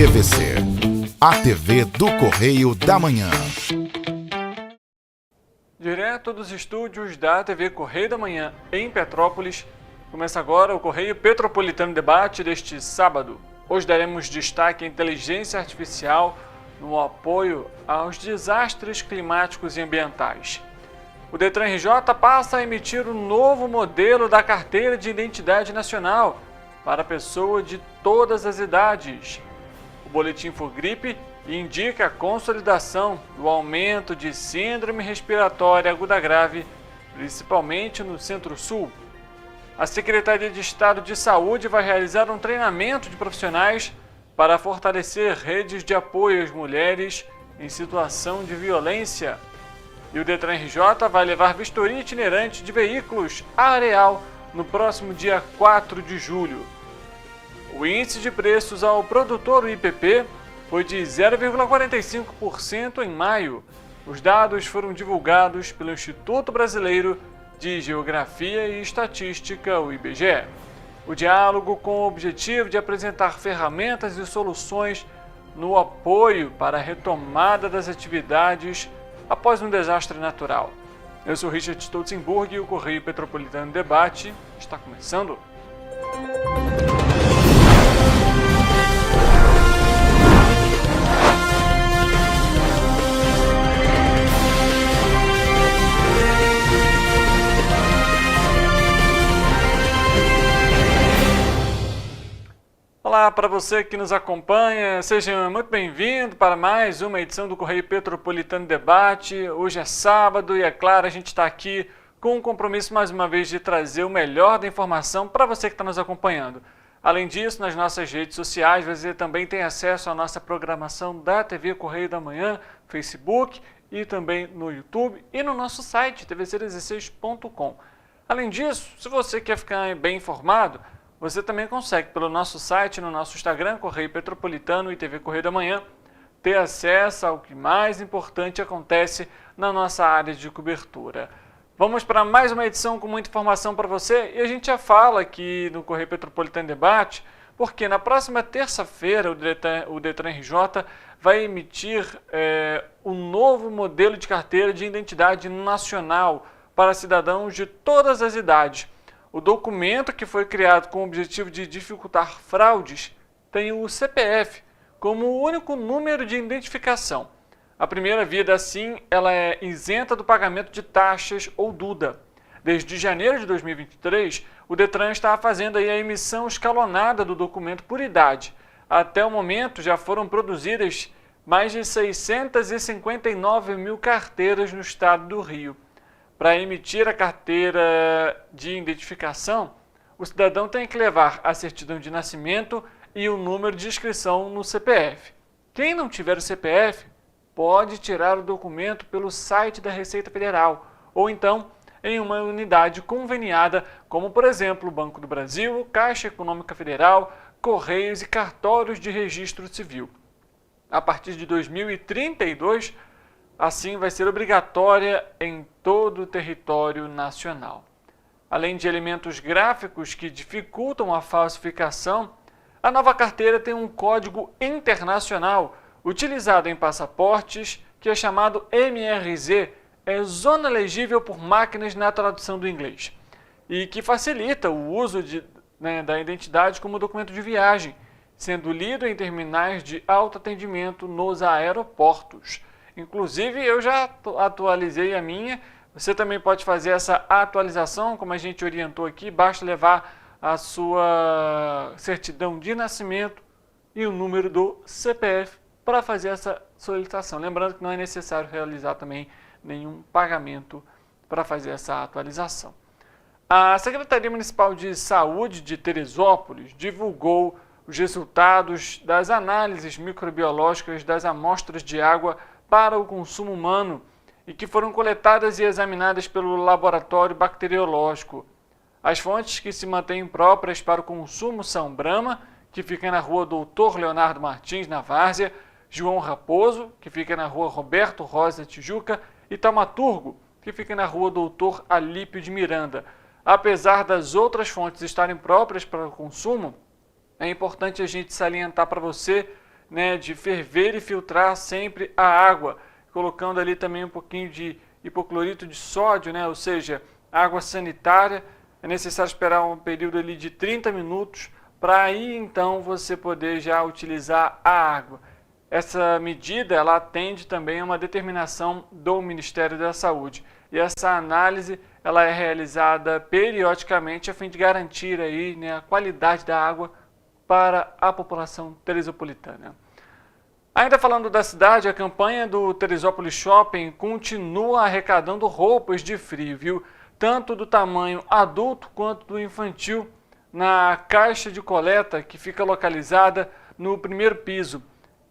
TVC, a TV do Correio da Manhã. Direto dos estúdios da TV Correio da Manhã, em Petrópolis, começa agora o Correio Petropolitano Debate deste sábado. Hoje daremos destaque à inteligência artificial no apoio aos desastres climáticos e ambientais. O Detran RJ passa a emitir um novo modelo da Carteira de Identidade Nacional para pessoa de todas as idades. O Boletim Infogripe indica a consolidação do aumento de síndrome respiratória aguda grave, principalmente no Centro-Sul. A Secretaria de Estado de Saúde vai realizar um treinamento de profissionais para fortalecer redes de apoio às mulheres em situação de violência. E o Detran RJ vai levar vistoria itinerante de veículos a Areal no próximo dia 4 de julho. O índice de preços ao produtor, o IPP, foi de 0,45% em maio. Os dados foram divulgados pelo Instituto Brasileiro de Geografia e Estatística, o IBGE. O diálogo com o objetivo de apresentar ferramentas e soluções no apoio para a retomada das atividades após um desastre natural. Eu sou Richard Stolzenburg e o Correio Petropolitano Debate está começando. Olá para você que nos acompanha, seja muito bem-vindo para mais uma edição do Correio Petropolitano Debate. Hoje é sábado e, é claro, a gente está aqui com o compromisso mais uma vez de trazer o melhor da informação para você que está nos acompanhando. Além disso, nas nossas redes sociais você também tem acesso à nossa programação da TV Correio da Manhã, Facebook e também no YouTube e no nosso site tvc16.com. Além disso, se você quer ficar bem informado, você também consegue, pelo nosso site, no nosso Instagram, Correio Petropolitano e TV Correio da Manhã, ter acesso ao que mais importante acontece na nossa área de cobertura. Vamos para mais uma edição com muita informação para você e a gente já fala aqui no Correio Petropolitano Debate, porque na próxima terça-feira o Detran RJ vai emitir um novo modelo de carteira de identidade nacional para cidadãos de todas as idades. O documento, que foi criado com o objetivo de dificultar fraudes, tem o CPF como o único número de identificação. A primeira via, assim, ela é isenta do pagamento de taxas ou DUDA. Desde janeiro de 2023, o Detran está fazendo aí a emissão escalonada do documento por idade. Até o momento, já foram produzidas mais de 659 mil carteiras no estado do Rio. Para emitir a carteira de identificação, o cidadão tem que levar a certidão de nascimento e o número de inscrição no CPF. Quem não tiver o CPF pode tirar o documento pelo site da Receita Federal ou então em uma unidade conveniada, como por exemplo o Banco do Brasil, Caixa Econômica Federal, Correios e cartórios de registro civil. A partir de 2032, assim, vai ser obrigatória em todo o território nacional. Além de elementos gráficos que dificultam a falsificação, a nova carteira tem um código internacional utilizado em passaportes que é chamado MRZ, é Zona Legível por Máquinas na tradução do inglês, e que facilita o uso da identidade como documento de viagem, sendo lido em terminais de autoatendimento nos aeroportos. Inclusive, eu já atualizei a minha. Você também pode fazer essa atualização, como a gente orientou aqui. Basta levar a sua certidão de nascimento e o número do CPF para fazer essa solicitação. Lembrando que não é necessário realizar também nenhum pagamento para fazer essa atualização. A Secretaria Municipal de Saúde de Teresópolis divulgou os resultados das análises microbiológicas das amostras de água para o consumo humano e que foram coletadas e examinadas pelo laboratório bacteriológico. As fontes que se mantêm próprias para o consumo são Brahma, que fica na rua Doutor Leonardo Martins, na Várzea, João Raposo, que fica na rua Roberto Rosa, Tijuca, e Taumaturgo, que fica na rua Doutor Alípio de Miranda. Apesar das outras fontes estarem próprias para o consumo, é importante a gente salientar para você né, de ferver e filtrar sempre a água, colocando ali também um pouquinho de hipoclorito de sódio, né, ou seja, água sanitária. É necessário esperar um período ali de 30 minutos para aí então você poder já utilizar a água. Essa medida ela atende também a uma determinação do Ministério da Saúde. E essa análise ela é realizada periodicamente a fim de garantir aí, né, a qualidade da água para a população teresopolitana. Ainda falando da cidade, a campanha do Teresópolis Shopping continua arrecadando roupas de frio, viu? Tanto do tamanho adulto quanto do infantil, na caixa de coleta que fica localizada no primeiro piso.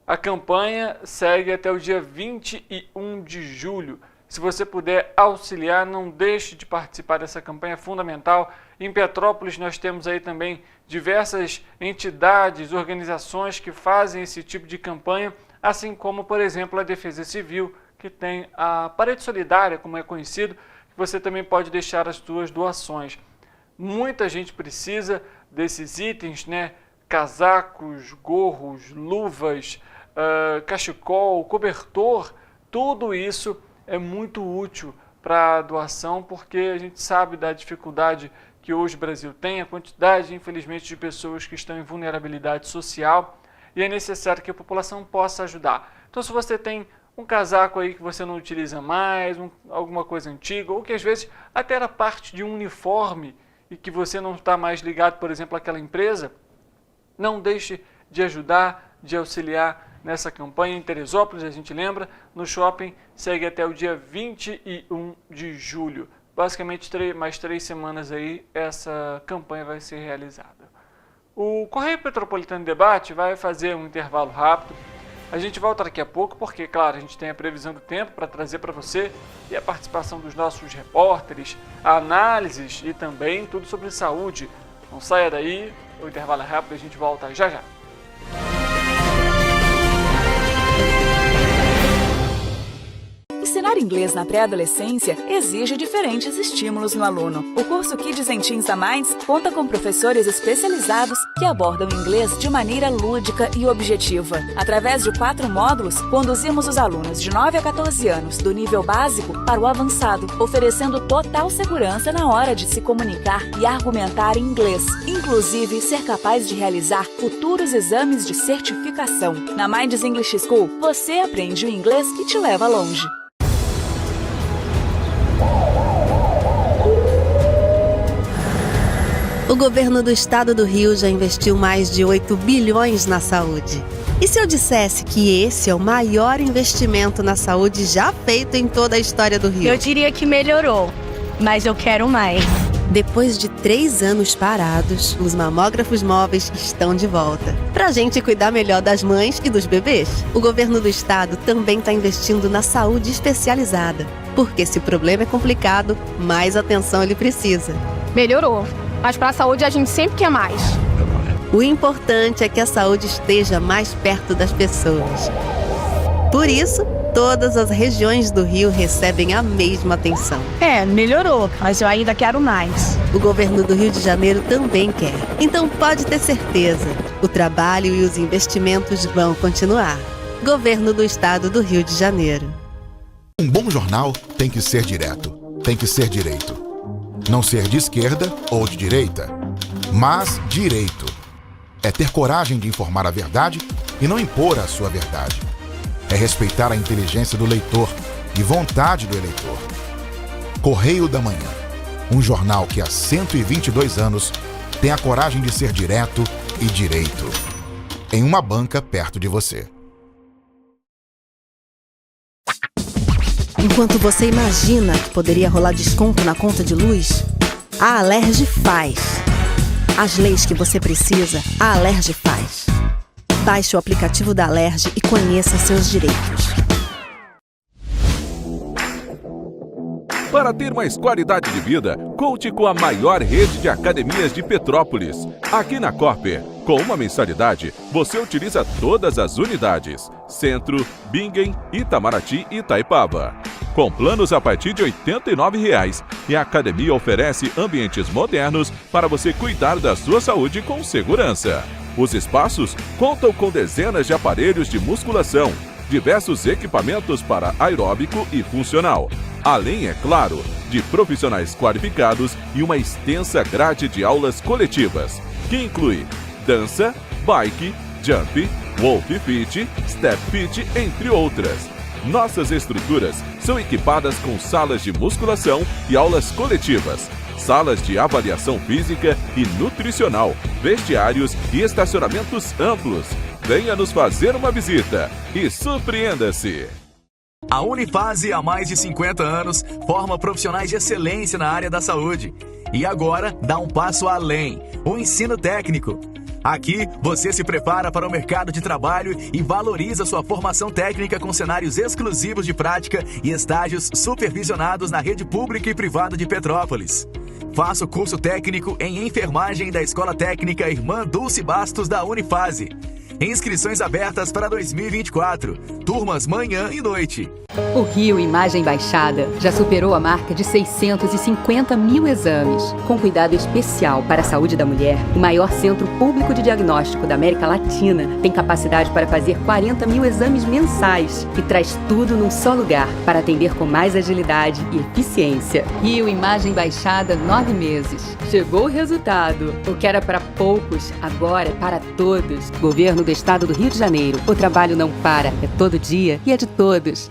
A campanha segue até o dia 21 de julho. Se você puder auxiliar, não deixe de participar dessa campanha, é fundamental. Em Petrópolis nós temos aí também diversas entidades, organizações que fazem esse tipo de campanha, assim como, por exemplo, a Defesa Civil, que tem a Parede Solidária, como é conhecido, que você também pode deixar as suas doações. Muita gente precisa desses itens, né? Casacos, gorros, luvas, cachecol, cobertor, tudo isso é muito útil para a doação, porque a gente sabe da dificuldade que hoje o Brasil tem, a quantidade, infelizmente, de pessoas que estão em vulnerabilidade social, e é necessário que a população possa ajudar. Então, se você tem um casaco aí que você não utiliza mais, alguma coisa antiga, ou que às vezes até era parte de um uniforme e que você não está mais ligado, por exemplo, àquela empresa, não deixe de ajudar, de auxiliar nessa campanha em Teresópolis, a gente lembra, no shopping segue até o dia 21 de julho. Basicamente, mais 3 semanas aí, essa campanha vai ser realizada. O Correio Petropolitano Debate vai fazer um intervalo rápido. A gente volta daqui a pouco, porque, claro, a gente tem a previsão do tempo para trazer para você e a participação dos nossos repórteres, análises e também tudo sobre saúde. Não saia daí, o intervalo é rápido, a gente volta já já. Ensinar inglês na pré-adolescência exige diferentes estímulos no aluno. O curso Kids and Teens a Mais conta com professores especializados que abordam o inglês de maneira lúdica e objetiva. Através de 4 módulos, conduzimos os alunos de 9 a 14 anos do nível básico para o avançado, oferecendo total segurança na hora de se comunicar e argumentar em inglês, inclusive ser capaz de realizar futuros exames de certificação. Na Minds English School, você aprende o inglês que te leva longe. O governo do estado do Rio já investiu mais de 8 bilhões na saúde. E se eu dissesse que esse é o maior investimento na saúde já feito em toda a história do Rio? Eu diria que melhorou, mas eu quero mais. Depois de 3 anos parados, os mamógrafos móveis estão de volta. Pra gente cuidar melhor das mães e dos bebês. O governo do estado também está investindo na saúde especializada. Porque se o problema é complicado, mais atenção ele precisa. Melhorou, mas para a saúde a gente sempre quer mais. O importante é que a saúde esteja mais perto das pessoas. Por isso, todas as regiões do Rio recebem a mesma atenção. Melhorou, mas eu ainda quero mais. O governo do Rio de Janeiro também quer. Então pode ter certeza, o trabalho e os investimentos vão continuar. Governo do Estado do Rio de Janeiro. Um bom jornal tem que ser direto, tem que ser direito. Não ser de esquerda ou de direita, mas direito. É ter coragem de informar a verdade e não impor a sua verdade. É respeitar a inteligência do leitor e vontade do eleitor. Correio da Manhã, um jornal que há 122 anos tem a coragem de ser direto e direito. Em uma banca perto de você. Enquanto você imagina que poderia rolar desconto na conta de luz, a Alerj faz. As leis que você precisa, a Alerj faz. Baixe o aplicativo da Alerj e conheça seus direitos. Para ter mais qualidade de vida, conte com a maior rede de academias de Petrópolis. Aqui na Cooper, com uma mensalidade, você utiliza todas as unidades: Centro, Bingen, Itamaraty e Itaipava. Com planos a partir de R$ 89,00, e a academia oferece ambientes modernos para você cuidar da sua saúde com segurança. Os espaços contam com dezenas de aparelhos de musculação, diversos equipamentos para aeróbico e funcional, além, é claro, de profissionais qualificados e uma extensa grade de aulas coletivas, que inclui dança, bike, jump, wolf fit, step fit, entre outras. Nossas estruturas são equipadas com salas de musculação e aulas coletivas, salas de avaliação física e nutricional, vestiários e estacionamentos amplos. Venha nos fazer uma visita e surpreenda-se! A Unifase, há mais de 50 anos, forma profissionais de excelência na área da saúde. E agora dá um passo além, o ensino técnico. Aqui, você se prepara para o mercado de trabalho e valoriza sua formação técnica com cenários exclusivos de prática e estágios supervisionados na rede pública e privada de Petrópolis. Faça o curso técnico em enfermagem da Escola Técnica Irmã Dulce Bastos da Unifase. Inscrições abertas para 2024. Turmas manhã e noite. O Rio Imagem Baixada já superou a marca de 650 mil exames. Com cuidado especial para a saúde da mulher, o maior centro público de diagnóstico da América Latina tem capacidade para fazer 40 mil exames mensais e traz tudo num só lugar para atender com mais agilidade e eficiência. Rio Imagem Baixada, 9 meses. Chegou o resultado. O que era para poucos, agora é para todos. Governo do Estado do Rio de Janeiro. O trabalho não para, é todo dia e é de todos.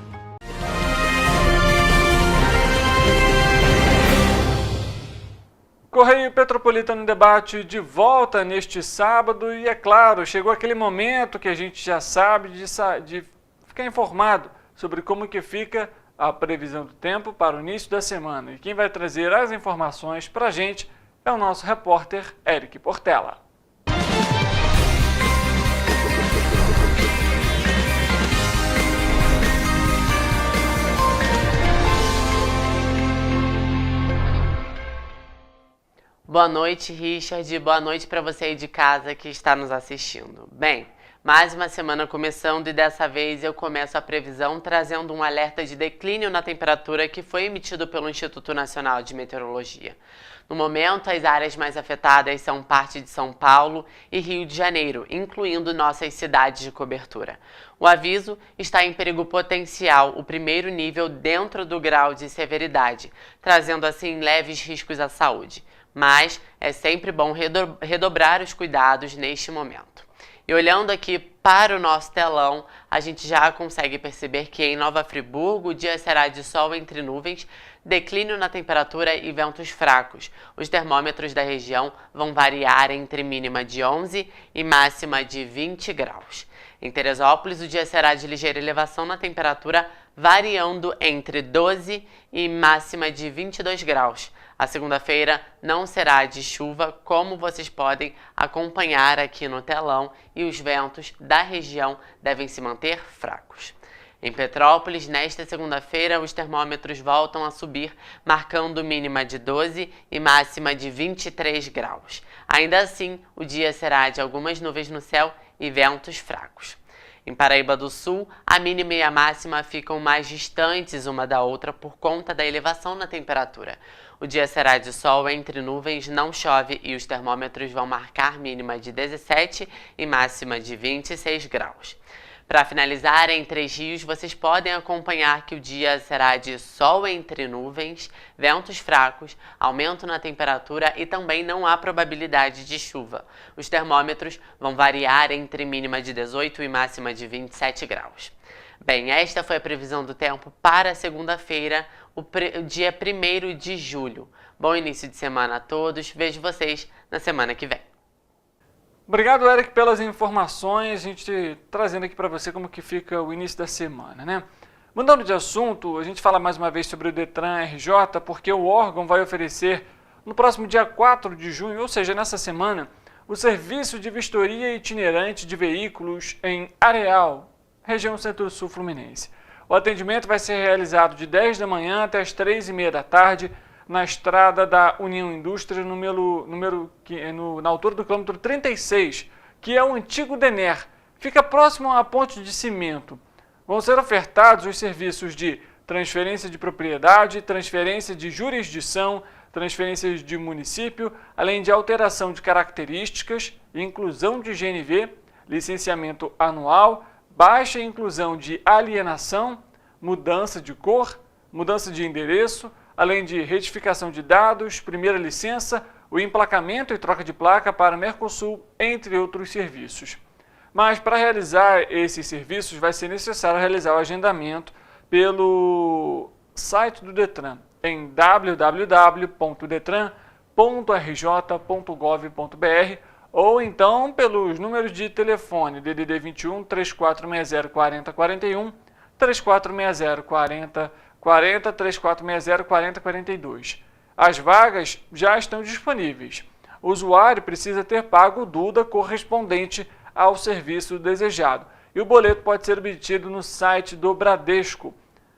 Correio Petropolitano em Debate de volta neste sábado e, é claro, chegou aquele momento que a gente já sabe de ficar informado sobre como que fica a previsão do tempo para o início da semana. E quem vai trazer as informações para a gente é o nosso repórter Eric Portela. Boa noite, Richard. Boa noite para você aí de casa que está nos assistindo. Bem, mais uma semana começando e dessa vez eu começo a previsão trazendo um alerta de declínio na temperatura que foi emitido pelo Instituto Nacional de Meteorologia. No momento, as áreas mais afetadas são parte de São Paulo e Rio de Janeiro, incluindo nossas cidades de cobertura. O aviso está em perigo potencial, o primeiro nível dentro do grau de severidade, trazendo assim leves riscos à saúde. Mas é sempre bom redobrar os cuidados neste momento. E olhando aqui para o nosso telão, a gente já consegue perceber que em Nova Friburgo o dia será de sol entre nuvens, declínio na temperatura e ventos fracos. Os termômetros da região vão variar entre mínima de 11 e máxima de 20 graus. Em Teresópolis, o dia será de ligeira elevação na temperatura, variando entre 12 e máxima de 22 graus. A segunda-feira não será de chuva, como vocês podem acompanhar aqui no telão, e os ventos da região devem se manter fracos. Em Petrópolis, nesta segunda-feira, os termômetros voltam a subir, marcando mínima de 12 e máxima de 23 graus. Ainda assim, o dia será de algumas nuvens no céu e ventos fracos. Em Paraíba do Sul, a mínima e a máxima ficam mais distantes uma da outra por conta da elevação na temperatura. O dia será de sol entre nuvens, não chove e os termômetros vão marcar mínima de 17 e máxima de 26 graus. Para finalizar, em Três Rios, vocês podem acompanhar que o dia será de sol entre nuvens, ventos fracos, aumento na temperatura e também não há probabilidade de chuva. Os termômetros vão variar entre mínima de 18 e máxima de 27 graus. Bem, esta foi a previsão do tempo para segunda-feira, o dia 1º de julho. Bom início de semana a todos, vejo vocês na semana que vem. Obrigado, Eric, pelas informações, a gente trazendo aqui para você como que fica o início da semana, né? Mudando de assunto, a gente fala mais uma vez sobre o Detran RJ, porque o órgão vai oferecer no próximo dia 4 de junho, ou seja, nessa semana, o serviço de vistoria itinerante de veículos em Areal, região Centro-Sul Fluminense. O atendimento vai ser realizado de 10 da manhã até as 3h30 da tarde, na estrada da União Indústria, na altura do quilômetro 36, que é o antigo DENER. Fica próximo à ponte de cimento. Vão ser ofertados os serviços de transferência de propriedade, transferência de jurisdição, transferências de município, além de alteração de características, inclusão de GNV, licenciamento anual, baixa e inclusão de alienação, mudança de cor, mudança de endereço, além de retificação de dados, primeira licença, o emplacamento e troca de placa para Mercosul, entre outros serviços. Mas para realizar esses serviços vai ser necessário realizar o agendamento pelo site do Detran, em www.detran.rj.gov.br ou então pelos números de telefone DDD 21 3460 4041, 3460 4040, 3460 4042. As vagas já estão disponíveis. O usuário precisa ter pago o DUDA correspondente ao serviço desejado e o boleto pode ser obtido no site do Bradesco.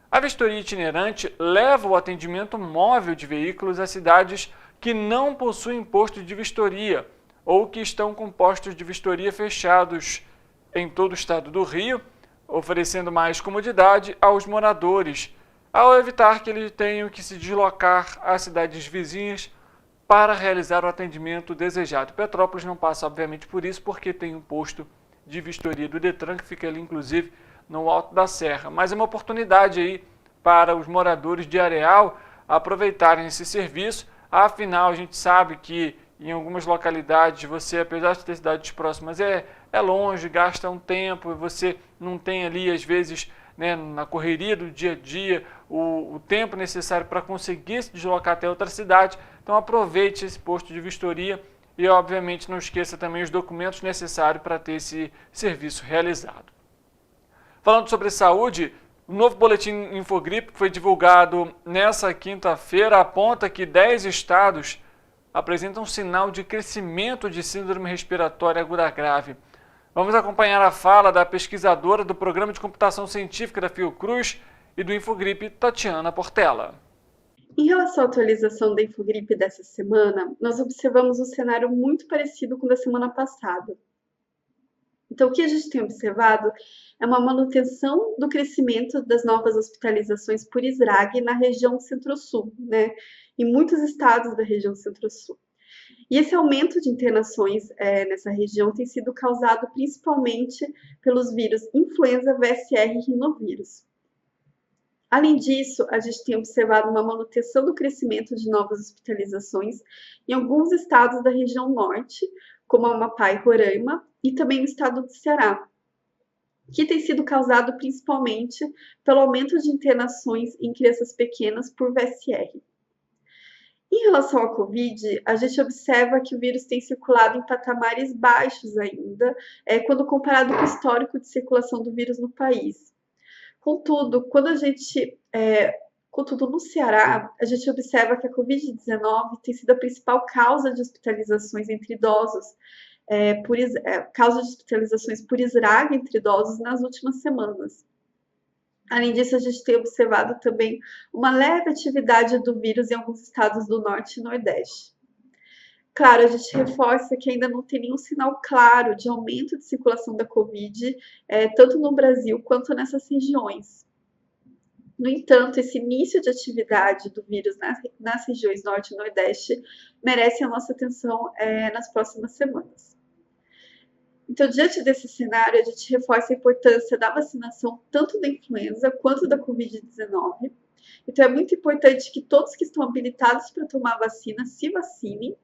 A vistoria itinerante leva o atendimento móvel de veículos a cidades que não possuem posto de vistoria ou que estão com postos de vistoria fechados em todo o estado do Rio, oferecendo mais comodidade aos moradores, ao evitar que eles tenham que se deslocar às cidades vizinhas para realizar o atendimento desejado. Petrópolis não passa, obviamente, por isso, porque tem um posto de vistoria do Detran, que fica ali, inclusive, no Alto da Serra. Mas é uma oportunidade aí para os moradores de Areal aproveitarem esse serviço. Afinal, a gente sabe que em algumas localidades você, apesar de ter cidades próximas, é longe, gasta um tempo, e você não tem ali, às vezes, né, na correria do dia a dia, o tempo necessário para conseguir se deslocar até outra cidade. Então aproveite esse posto de vistoria e, obviamente, não esqueça também os documentos necessários para ter esse serviço realizado. Falando sobre saúde, o novo boletim Infogripe, que foi divulgado nessa quinta-feira, aponta que 10 estados apresentam sinal de crescimento de síndrome respiratória aguda grave. Vamos acompanhar a fala da pesquisadora do Programa de Computação Científica da Fiocruz e do Infogripe, Tatiana Portela. Em relação à atualização da Infogripe dessa semana, nós observamos um cenário muito parecido com o da semana passada. Então, o que a gente tem observado é uma manutenção do crescimento das novas hospitalizações por SRAG na região Centro-Sul, né? Em muitos estados da região Centro-Sul. E esse aumento de internações nessa região tem sido causado principalmente pelos vírus influenza, VSR e rinovírus. Além disso, a gente tem observado uma manutenção do crescimento de novas hospitalizações em alguns estados da região norte, como Amapá e Roraima, e também no estado do Ceará, que tem sido causado principalmente pelo aumento de internações em crianças pequenas por VSR. Em relação ao Covid, a gente observa que o vírus tem circulado em patamares baixos ainda, quando comparado com o histórico de circulação do vírus no país. Contudo, no Ceará, a gente observa que a Covid-19 tem sido a principal causa de hospitalizações entre idosos, causa de hospitalizações por SRAG entre idosos nas últimas semanas. Além disso, a gente tem observado também uma leve atividade do vírus em alguns estados do Norte e Nordeste. Claro, a gente reforça que ainda não tem nenhum sinal claro de aumento de circulação da Covid, tanto no Brasil quanto nessas regiões. No entanto, esse início de atividade do vírus nas regiões Norte e Nordeste merece a nossa atenção nas próximas semanas. Então, diante desse cenário, a gente reforça a importância da vacinação tanto da influenza quanto da Covid-19. Então, é muito importante que todos que estão habilitados para tomar a vacina se vacinem.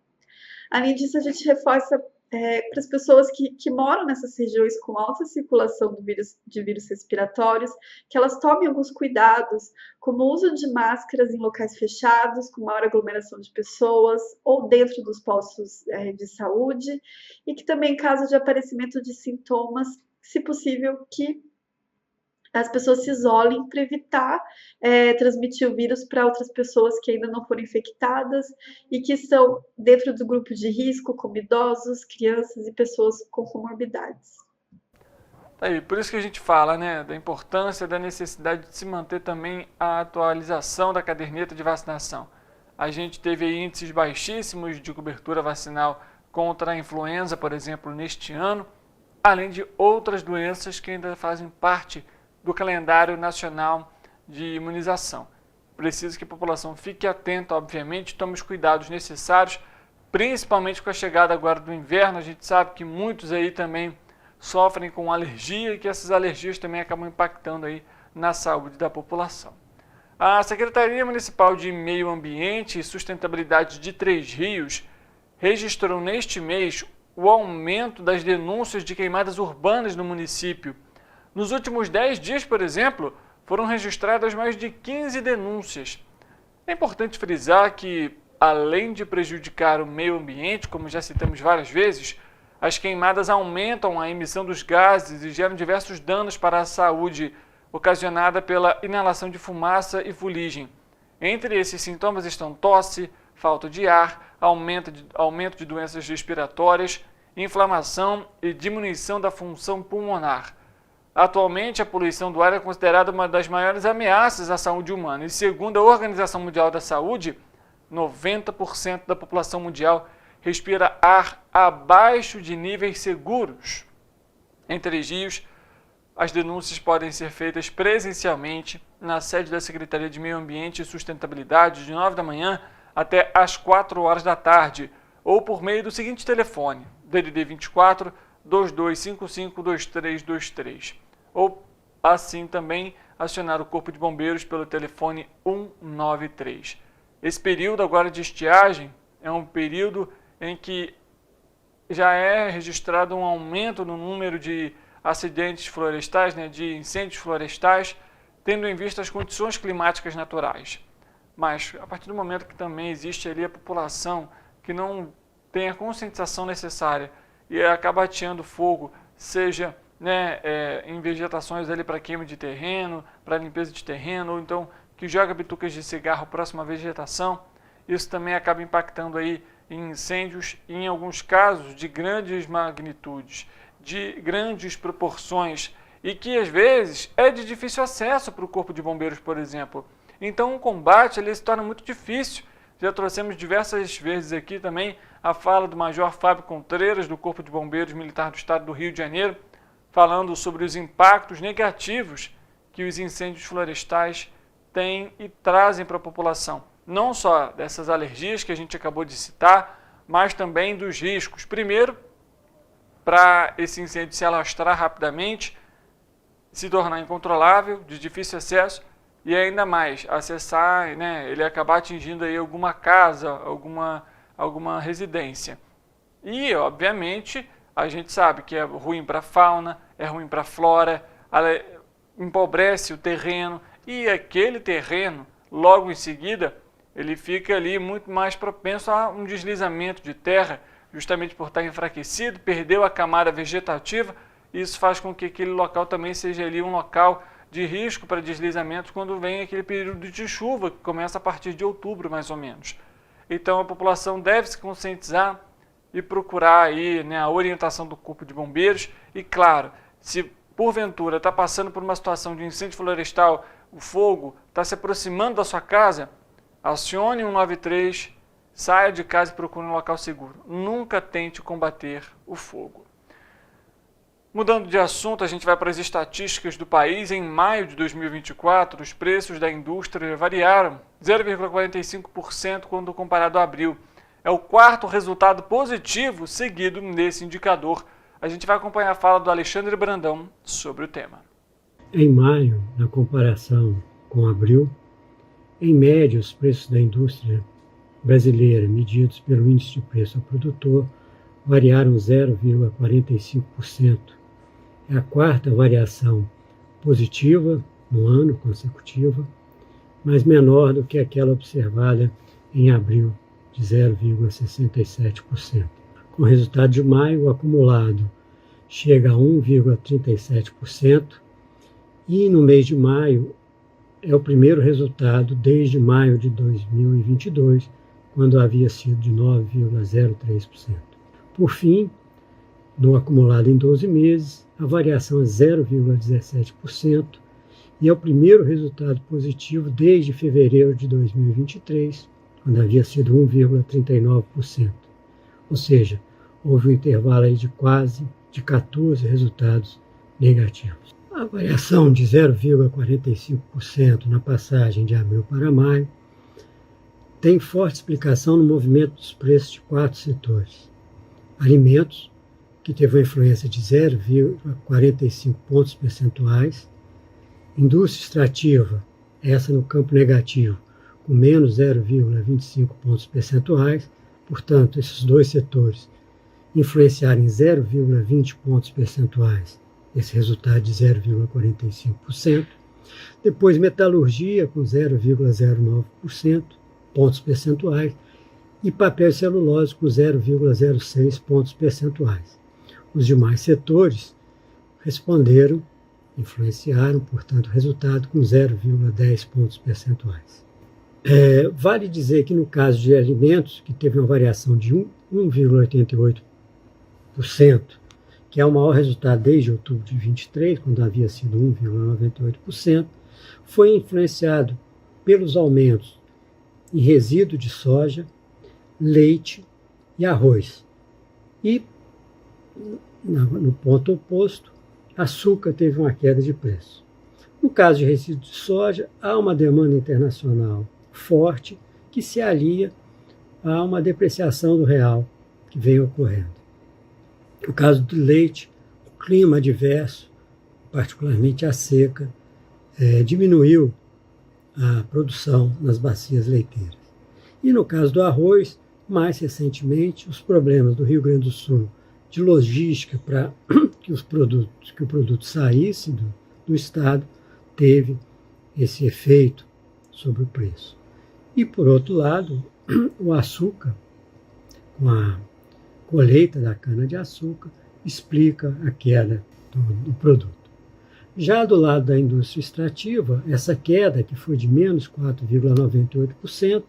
Além disso, a gente reforça para as pessoas que moram nessas regiões com alta circulação de vírus respiratórios, que elas tomem alguns cuidados, como o uso de máscaras em locais fechados, com maior aglomeração de pessoas, ou dentro dos postos de saúde, e que também, em caso de aparecimento de sintomas, se possível, que as pessoas se isolem para evitar transmitir o vírus para outras pessoas que ainda não foram infectadas e que estão dentro do grupo de risco, como idosos, crianças e pessoas com comorbidades. Aí, por isso que a gente fala, né, da importância, da necessidade de se manter também a atualização da caderneta de vacinação. A gente teve aí índices baixíssimos de cobertura vacinal contra a influenza, por exemplo, neste ano, além de outras doenças que ainda fazem parte do calendário nacional de imunização. preciso que a população fique atenta, obviamente, tome os cuidados necessários, principalmente com a chegada agora do inverno. A gente sabe que muitos aí também sofrem com alergia e que essas alergias também acabam impactando aí na saúde da população. A Secretaria Municipal de Meio Ambiente e Sustentabilidade de Três Rios registrou neste mês o aumento das denúncias de queimadas urbanas no município. Nos últimos 10 dias, por exemplo, foram registradas mais de 15 denúncias. É importante frisar que, além de prejudicar o meio ambiente, como já citamos várias vezes, as queimadas aumentam a emissão dos gases e geram diversos danos para a saúde, ocasionada pela inalação de fumaça e fuligem. Entre esses sintomas estão tosse, falta de ar, aumento de doenças respiratórias, inflamação e diminuição da função pulmonar. Atualmente, a poluição do ar é considerada uma das maiores ameaças à saúde humana e, segundo a Organização Mundial da Saúde, 90% da população mundial respira ar abaixo de níveis seguros. Em Três Rios, as denúncias podem ser feitas presencialmente na sede da Secretaria de Meio Ambiente e Sustentabilidade de 9 da manhã até às 4 horas da tarde ou por meio do seguinte telefone, DDD 24 2255 2323, ou assim também acionar o Corpo de Bombeiros pelo telefone 193. Esse período agora de estiagem é um período em que já é registrado um aumento no número de acidentes florestais, de incêndios florestais, tendo em vista as condições climáticas naturais. Mas a partir do momento que também existe ali a população que não tem a conscientização necessária e acaba ateando fogo, seja em vegetações ali para queima de terreno, para limpeza de terreno, ou então que joga bitucas de cigarro próximo à vegetação, isso também acaba impactando aí em incêndios e, em alguns casos, de grandes magnitudes, de grandes proporções e que, às vezes, é de difícil acesso para o Corpo de Bombeiros, por exemplo. Então, o combate ele se torna muito difícil. Já trouxemos diversas vezes aqui também a fala do Major Fábio Contreiras, do Corpo de Bombeiros Militar do Estado do Rio de Janeiro, falando sobre os impactos negativos que os incêndios florestais têm e trazem para a população. Não só dessas alergias que a gente acabou de citar, mas também dos riscos. Primeiro, para esse incêndio se alastrar rapidamente, se tornar incontrolável, de difícil acesso, e ainda mais, acessar, ele acabar atingindo aí alguma casa, alguma residência. E, obviamente, a gente sabe que é ruim para a fauna, é ruim para a flora, empobrece o terreno, e aquele terreno, logo em seguida, ele fica ali muito mais propenso a um deslizamento de terra, justamente por estar enfraquecido, perdeu a camada vegetativa, e isso faz com que aquele local também seja ali um local de risco para deslizamentos quando vem aquele período de chuva, que começa a partir de outubro, mais ou menos. Então, a população deve se conscientizar e procurar aí, a orientação do Corpo de Bombeiros. E, claro, se porventura está passando por uma situação de incêndio florestal, o fogo está se aproximando da sua casa, acione 193, saia de casa e procure um local seguro. Nunca tente combater o fogo. Mudando de assunto, a gente vai para as estatísticas do país. Em maio de 2024, os preços da indústria variaram 0,45% quando comparado a abril. É o quarto resultado positivo seguido nesse indicador. A gente vai acompanhar a fala do Alexandre Brandão sobre o tema. Em maio, na comparação com abril, em média, os preços da indústria brasileira, medidos pelo Índice de Preço ao Produtor, variaram 0,45%. É a quarta variação positiva no ano consecutiva, mas menor do que aquela observada em abril, de 0,67%. Com o resultado de maio, o acumulado chega a 1,37%, e no mês de maio é o primeiro resultado desde maio de 2022, quando havia sido de 9,03%. Por fim, no acumulado em 12 meses, a variação é 0,17% e é o primeiro resultado positivo desde fevereiro de 2023, quando havia sido 1,39%. Ou seja, houve um intervalo aí de quase 14 resultados negativos. A variação de 0,45% na passagem de abril para maio tem forte explicação no movimento dos preços de 4 setores. Alimentos, que teve uma influência de 0,45 pontos percentuais. Indústria extrativa, essa no campo negativo, com menos 0,25 pontos percentuais. Portanto, esses dois setores influenciaram em 0,20 pontos percentuais esse resultado de 0,45%. Depois, metalurgia, com 0,09% pontos percentuais. E papel e celulose, com 0,06 pontos percentuais. Os demais setores responderam, influenciaram, portanto, o resultado com 0,10 pontos percentuais. Vale dizer que no caso de alimentos, que teve uma variação de 1,88%, que é o maior resultado desde outubro de 23, quando havia sido 1,98%, foi influenciado pelos aumentos em resíduo de soja, leite e arroz. E, no ponto oposto, açúcar teve uma queda de preço. No caso de resíduo de soja, há uma demanda internacional forte que se alia a uma depreciação do real que vem ocorrendo. No caso do leite, o clima adverso, particularmente a seca, diminuiu a produção nas bacias leiteiras. E no caso do arroz, mais recentemente, os problemas do Rio Grande do Sul de logística para que o produto saísse do estado teve esse efeito sobre o preço. E, por outro lado, o açúcar, com a colheita da cana-de-açúcar, explica a queda do produto. Já do lado da indústria extrativa, essa queda, que foi de menos 4,98%,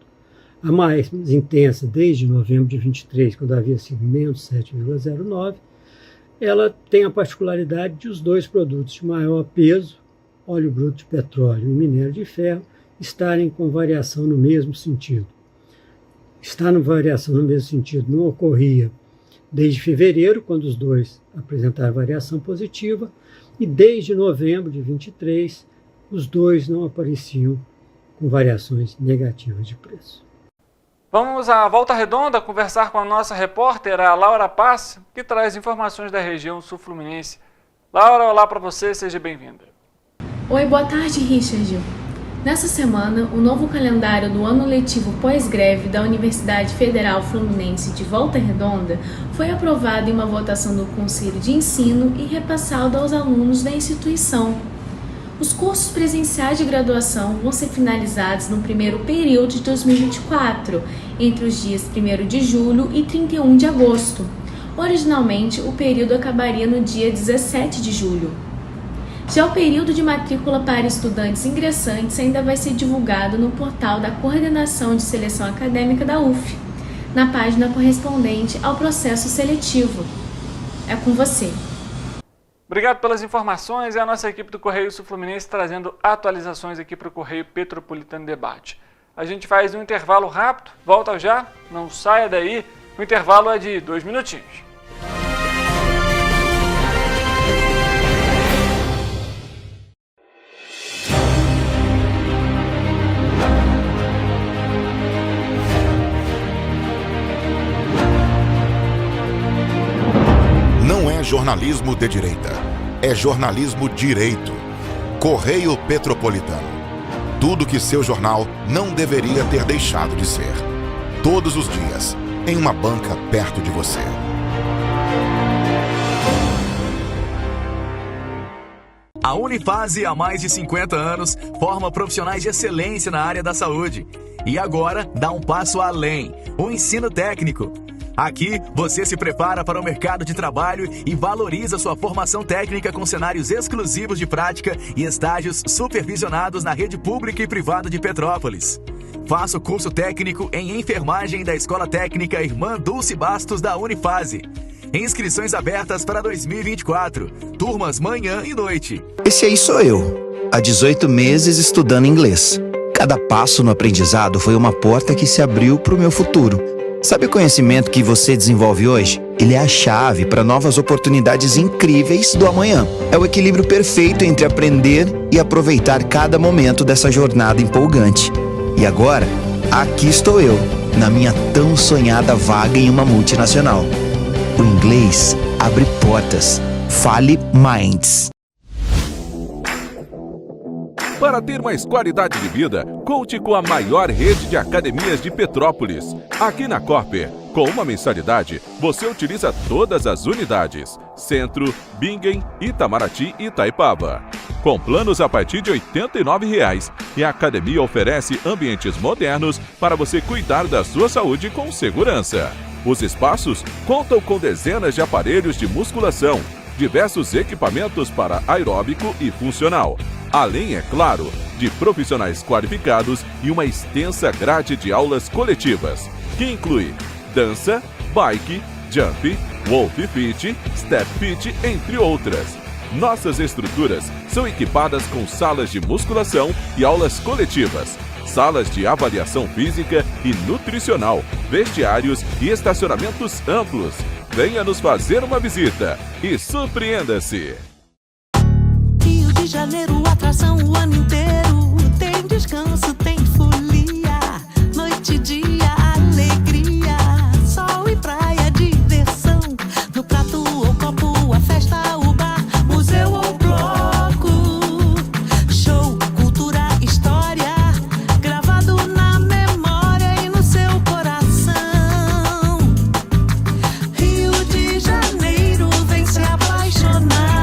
a mais intensa desde novembro de 23, quando havia sido menos 7,09%, ela tem a particularidade de os dois produtos de maior peso, óleo bruto de petróleo e minério de ferro, estarem com variação no mesmo sentido. Estar no variação no mesmo sentido não ocorria desde fevereiro, quando os dois apresentaram variação positiva, e desde novembro de 23, os dois não apareciam com variações negativas de preço. Vamos à Volta Redonda conversar com a nossa repórter, a Laura Paz, que traz informações da região sul-fluminense. Laura, olá para você, seja bem-vinda. Oi, boa tarde, Richard. Nessa semana, o novo calendário do ano letivo pós-greve da Universidade Federal Fluminense de Volta Redonda foi aprovado em uma votação do Conselho de Ensino e repassado aos alunos da instituição. Os cursos presenciais de graduação vão ser finalizados no primeiro período de 2024, entre os dias 1º de julho e 31 de agosto. Originalmente, o período acabaria no dia 17 de julho. Já o período de matrícula para estudantes ingressantes ainda vai ser divulgado no portal da Coordenação de Seleção Acadêmica da UF, na página correspondente ao processo seletivo. É com você. Obrigado pelas informações. É a nossa equipe do Correio Sul-Fluminense trazendo atualizações aqui para o Correio Petropolitano Debate. A gente faz um intervalo rápido, volta já, não saia daí. O intervalo é de 2 minutinhos. Não é jornalismo de direita, é jornalismo direito. Correio Petropolitano. Tudo que seu jornal não deveria ter deixado de ser. Todos os dias, em uma banca perto de você. A Unifase, há mais de 50 anos, forma profissionais de excelência na área da saúde. E agora dá um passo além, o ensino técnico. Aqui, você se prepara para o mercado de trabalho e valoriza sua formação técnica com cenários exclusivos de prática e estágios supervisionados na rede pública e privada de Petrópolis. Faça o curso técnico em enfermagem da Escola Técnica Irmã Dulce Bastos da Unifase. Inscrições abertas para 2024. Turmas manhã e noite. Esse aí sou eu, há 18 meses estudando inglês. Cada passo no aprendizado foi uma porta que se abriu para o meu futuro. Sabe o conhecimento que você desenvolve hoje? Ele é a chave para novas oportunidades incríveis do amanhã. É o equilíbrio perfeito entre aprender e aproveitar cada momento dessa jornada empolgante. E agora, aqui estou eu, na minha tão sonhada vaga em uma multinacional. O inglês abre portas. Fale Minds. Para ter mais qualidade de vida, conte com a maior rede de academias de Petrópolis. Aqui na Copper, com uma mensalidade, você utiliza todas as unidades: Centro, Bingen, Itamaraty e Itaipava. Com planos a partir de R$ 89,00, e a academia oferece ambientes modernos para você cuidar da sua saúde com segurança. Os espaços contam com dezenas de aparelhos de musculação, diversos equipamentos para aeróbico e funcional, além, é claro, de profissionais qualificados e uma extensa grade de aulas coletivas, que inclui dança, bike, jump, wolf fit, step fit, entre outras. Nossas estruturas são equipadas com salas de musculação e aulas coletivas, salas de avaliação física e nutricional, vestiários e estacionamentos amplos. Venha nos fazer uma visita e surpreenda-se! Rio de Janeiro, atração o ano inteiro. Tem descanso, tem folia, noite e dia, alegria, sol e praia, diversão. No prato ou copo, a festa, o bar, museu ou bloco. Show, cultura, história, gravado na memória e no seu coração. Rio de Janeiro, vem se apaixonar.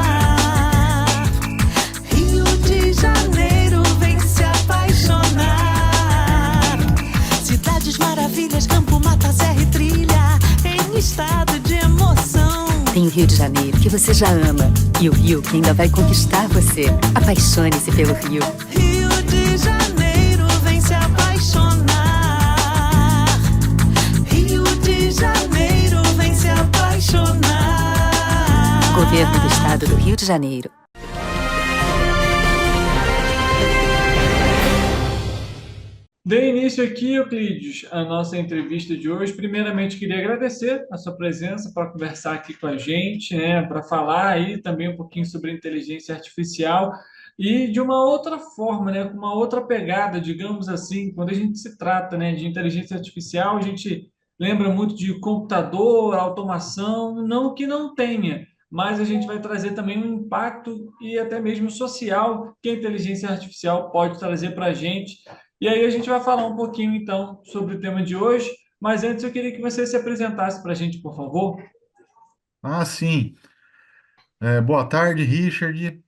Maravilhas, campo, mata, serra e trilha, em estado de emoção. Tem o Rio de Janeiro, que você já ama, e o Rio que ainda vai conquistar você. Apaixone-se pelo Rio. Rio de Janeiro, vem se apaixonar. Rio de Janeiro, vem se apaixonar. Governo do Estado do Rio de Janeiro. Dê início aqui, Euclides, a nossa entrevista de hoje. Primeiramente, queria agradecer a sua presença para conversar aqui com a gente, né, para falar aí também um pouquinho sobre inteligência artificial e de uma outra forma, né, com uma outra pegada, digamos assim. Quando a gente se trata, né, de inteligência artificial, a gente lembra muito de computador, automação, não que não tenha, mas a gente vai trazer também um impacto e até mesmo social que a inteligência artificial pode trazer para a gente. E aí a gente vai falar um pouquinho, então, sobre o tema de hoje, mas antes eu queria que você se apresentasse para a gente, por favor. Sim. Boa tarde, Richard.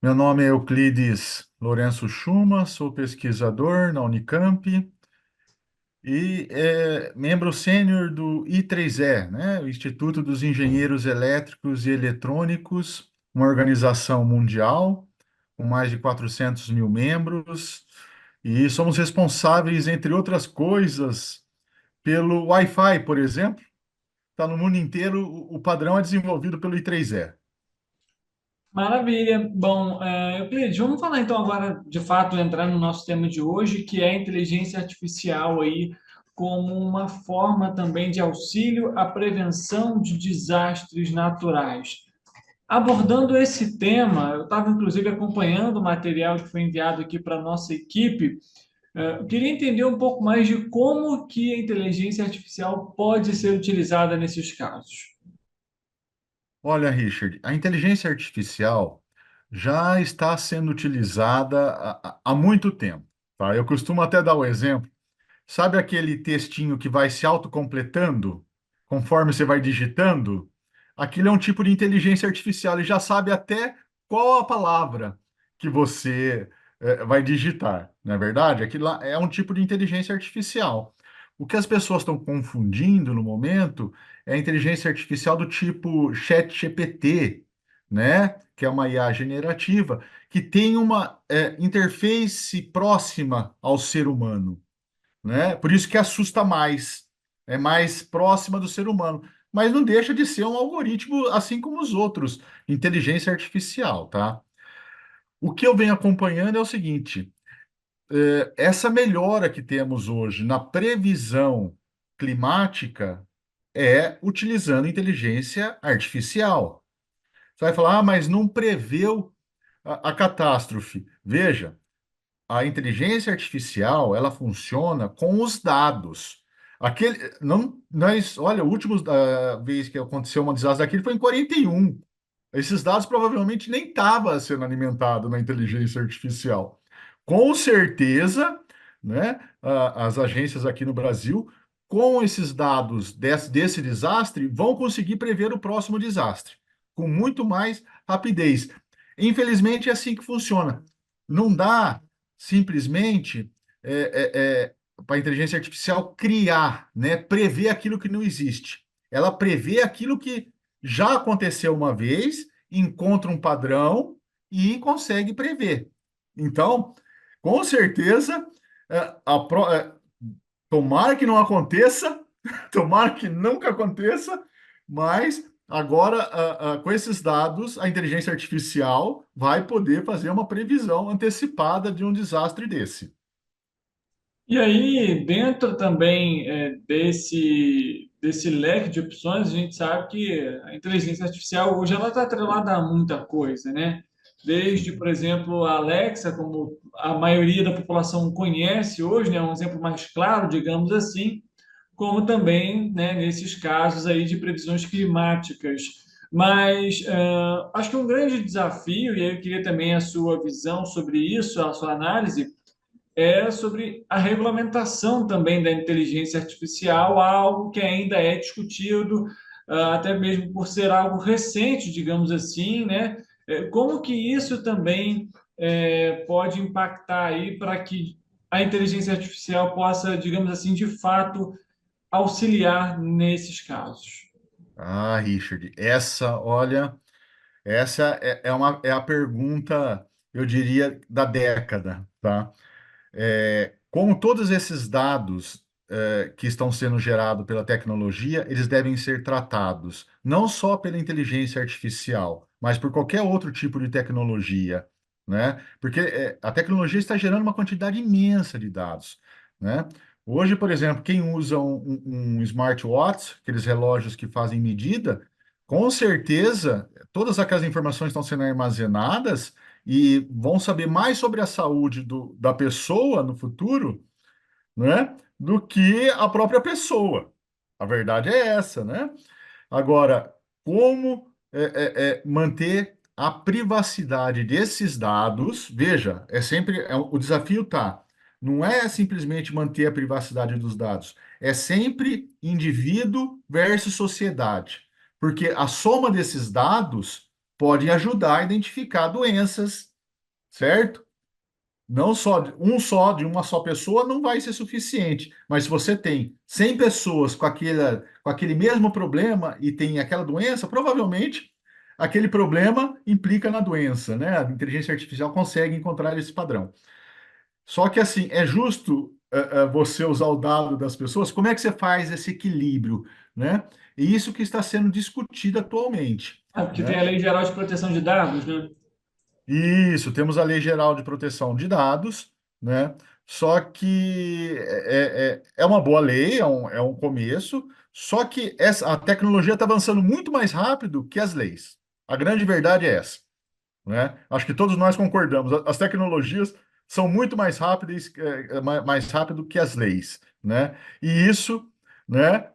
Meu nome é Euclides Lourenço Schuma, sou pesquisador na Unicamp e membro sênior do I3E, né, o Instituto dos Engenheiros Elétricos e Eletrônicos, uma organização mundial com mais de 400 mil membros. E somos responsáveis, entre outras coisas, pelo Wi-Fi, por exemplo. Está no mundo inteiro, o padrão é desenvolvido pelo I3E. Maravilha. Bom, Euclides, vamos falar então agora, de fato, entrar no nosso tema de hoje, que é a inteligência artificial aí como uma forma também de auxílio à prevenção de desastres naturais. Abordando esse tema, eu estava inclusive acompanhando o material que foi enviado aqui para a nossa equipe. Eu queria entender um pouco mais de como que a inteligência artificial pode ser utilizada nesses casos. Olha, Richard, a inteligência artificial já está sendo utilizada há muito tempo, tá? Eu costumo até dar o exemplo. Sabe aquele textinho que vai se autocompletando conforme você vai digitando? Aquilo é um tipo de inteligência artificial, ele já sabe até qual a palavra que você vai digitar, não é verdade? Aquilo lá é um tipo de inteligência artificial. O que as pessoas estão confundindo no momento é a inteligência artificial do tipo ChatGPT, né? Que é uma IA generativa, que tem uma interface próxima ao ser humano, né? Por isso que assusta mais, é mais próxima do ser humano. Mas não deixa de ser um algoritmo, assim como os outros, inteligência artificial, tá? O que eu venho acompanhando é o seguinte, essa melhora que temos hoje na previsão climática é utilizando inteligência artificial. Você vai falar, mas não preveu a catástrofe. Veja, a inteligência artificial, ela funciona com os dados. Não, olha, a última vez que aconteceu uma desastre daquele foi em 41. Esses dados provavelmente nem estavam sendo alimentados na inteligência artificial. Com certeza, né, as agências aqui no Brasil, com esses dados desse desastre, vão conseguir prever o próximo desastre, com muito mais rapidez. Infelizmente, é assim que funciona. Não dá simplesmente para a inteligência artificial criar, né, prever aquilo que não existe. Ela prevê aquilo que já aconteceu uma vez, encontra um padrão e consegue prever. Então, com certeza, tomara que não aconteça, tomara que nunca aconteça, mas agora, com esses dados, a inteligência artificial vai poder fazer uma previsão antecipada de um desastre desse. E aí, dentro também desse leque de opções, a gente sabe que a inteligência artificial hoje ela está atrelada a muita coisa, né? Desde, por exemplo, a Alexa, como a maioria da população conhece hoje, né? Um exemplo mais claro, digamos assim, como também, né, nesses casos aí de previsões climáticas. Mas acho que um grande desafio, e aí eu queria também a sua visão sobre isso, a sua análise, é sobre a regulamentação também da inteligência artificial, algo que ainda é discutido, até mesmo por ser algo recente, digamos assim, né? Como que isso também pode impactar aí para que a inteligência artificial possa, digamos assim, de fato, auxiliar nesses casos? Ah, Richard, olha, essa é a pergunta, eu diria, da década, tá? Como todos esses dados que estão sendo gerados pela tecnologia, eles devem ser tratados não só pela inteligência artificial, mas por qualquer outro tipo de tecnologia, né? Porque a tecnologia está gerando uma quantidade imensa de dados, né? Hoje, por exemplo, quem usa um smartwatch, aqueles relógios que fazem medida, com certeza todas aquelas informações estão sendo armazenadas e vão saber mais sobre a saúde da pessoa no futuro, né, do que a própria pessoa. A verdade é essa, né? Agora, como manter a privacidade desses dados? Veja, o desafio tá. Não é simplesmente manter a privacidade dos dados, é sempre indivíduo versus sociedade, porque a soma desses dados pode ajudar a identificar doenças, certo? Não só de uma só pessoa não vai ser suficiente, mas se você tem 100 pessoas com aquele mesmo problema e tem aquela doença, provavelmente aquele problema implica na doença, né? A inteligência artificial consegue encontrar esse padrão. Só que assim, é justo você usar o dado das pessoas? Como é que você faz esse equilíbrio, né? E isso que está sendo discutido atualmente. Porque Né? tem a Lei Geral de Proteção de Dados, né? Isso, temos a Lei Geral de Proteção de Dados, né? Só que é uma boa lei, é um começo, só que a tecnologia está avançando muito mais rápido que as leis. A grande verdade é essa, né? Acho que todos nós concordamos. As tecnologias são muito mais rápidas, mais rápido que as leis, né? E isso, né,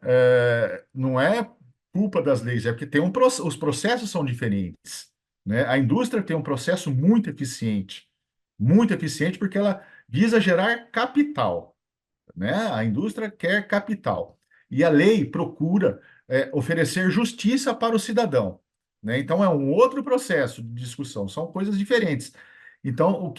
não é culpa das leis, é porque os processos são diferentes, né? A indústria tem um processo muito eficiente porque ela visa gerar capital, né? A indústria quer capital. E a lei procura oferecer justiça para o cidadão, né? Então, é um outro processo de discussão, são coisas diferentes. Então,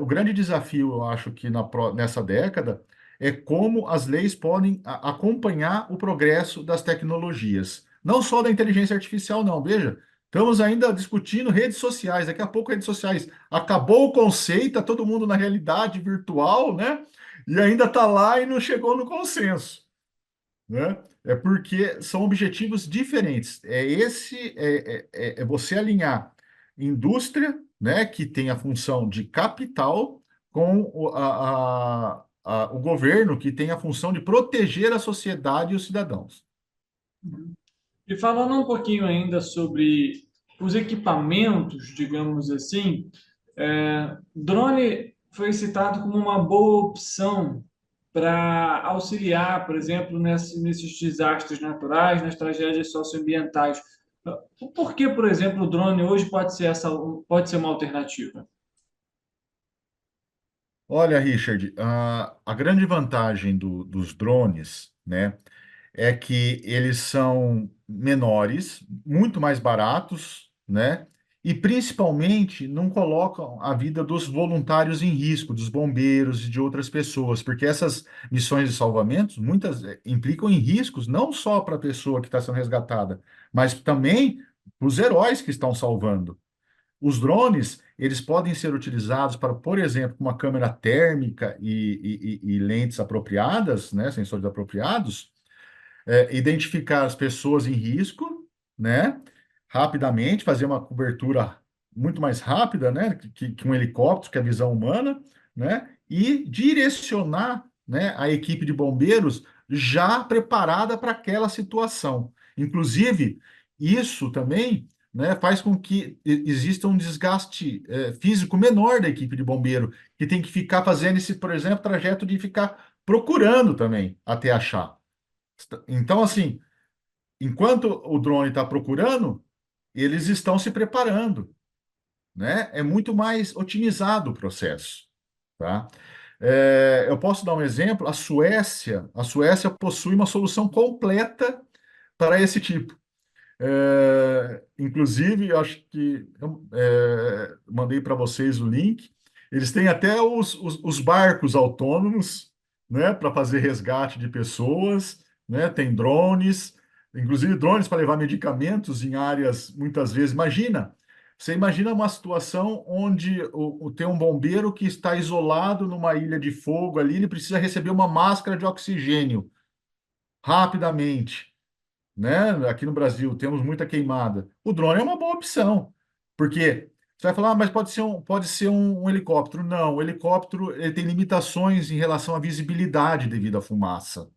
o grande desafio, eu acho que nessa década, é como as leis podem acompanhar o progresso das tecnologias. Não só da inteligência artificial, não. Veja, estamos ainda discutindo redes sociais. Daqui a pouco, redes sociais. Acabou o conceito, está todo mundo na realidade virtual, né? E ainda está lá e não chegou no consenso, né? É porque são objetivos diferentes. É você alinhar indústria, né, que tem a função de capital, com o governo, que tem a função de proteger a sociedade e os cidadãos. Uhum. E falando um pouquinho ainda sobre os equipamentos, digamos assim, drone foi citado como uma boa opção para auxiliar, por exemplo, nesses desastres naturais, nas tragédias socioambientais. Por que, por exemplo, o drone hoje pode ser uma alternativa? Olha, Richard, a grande vantagem dos drones, né, é que eles são menores, muito mais baratos, né, e principalmente não colocam a vida dos voluntários em risco, dos bombeiros e de outras pessoas, porque essas missões de salvamento muitas implicam em riscos não só para a pessoa que está sendo resgatada, mas também para os heróis que estão salvando. Os drones, eles podem ser utilizados para, por exemplo, uma câmera térmica e lentes apropriadas, né, sensores apropriados, identificar as pessoas em risco, né, rapidamente, fazer uma cobertura muito mais rápida, né, que um helicóptero, que a visão humana, né, e direcionar, né, a equipe de bombeiros já preparada para aquela situação. Inclusive, isso também, né, faz com que exista um desgaste físico menor da equipe de bombeiro, que tem que ficar fazendo esse, por exemplo, trajeto de ficar procurando também até achar. Então, assim, enquanto o drone está procurando, eles estão se preparando, né? É muito mais otimizado o processo, tá? Eu posso dar um exemplo. A Suécia possui uma solução completa para esse tipo. Inclusive, eu acho que mandei para vocês o link. Eles têm até os barcos autônomos, né, para fazer resgate de pessoas, né? Tem drones, inclusive drones para levar medicamentos em áreas muitas vezes. Você imagina uma situação onde tem um bombeiro que está isolado numa ilha de fogo ali, ele precisa receber uma máscara de oxigênio rapidamente, né? Aqui no Brasil temos muita queimada. O drone é uma boa opção, porque você vai falar, mas pode ser um helicóptero. Não, o helicóptero ele tem limitações em relação à visibilidade devido à fumaça,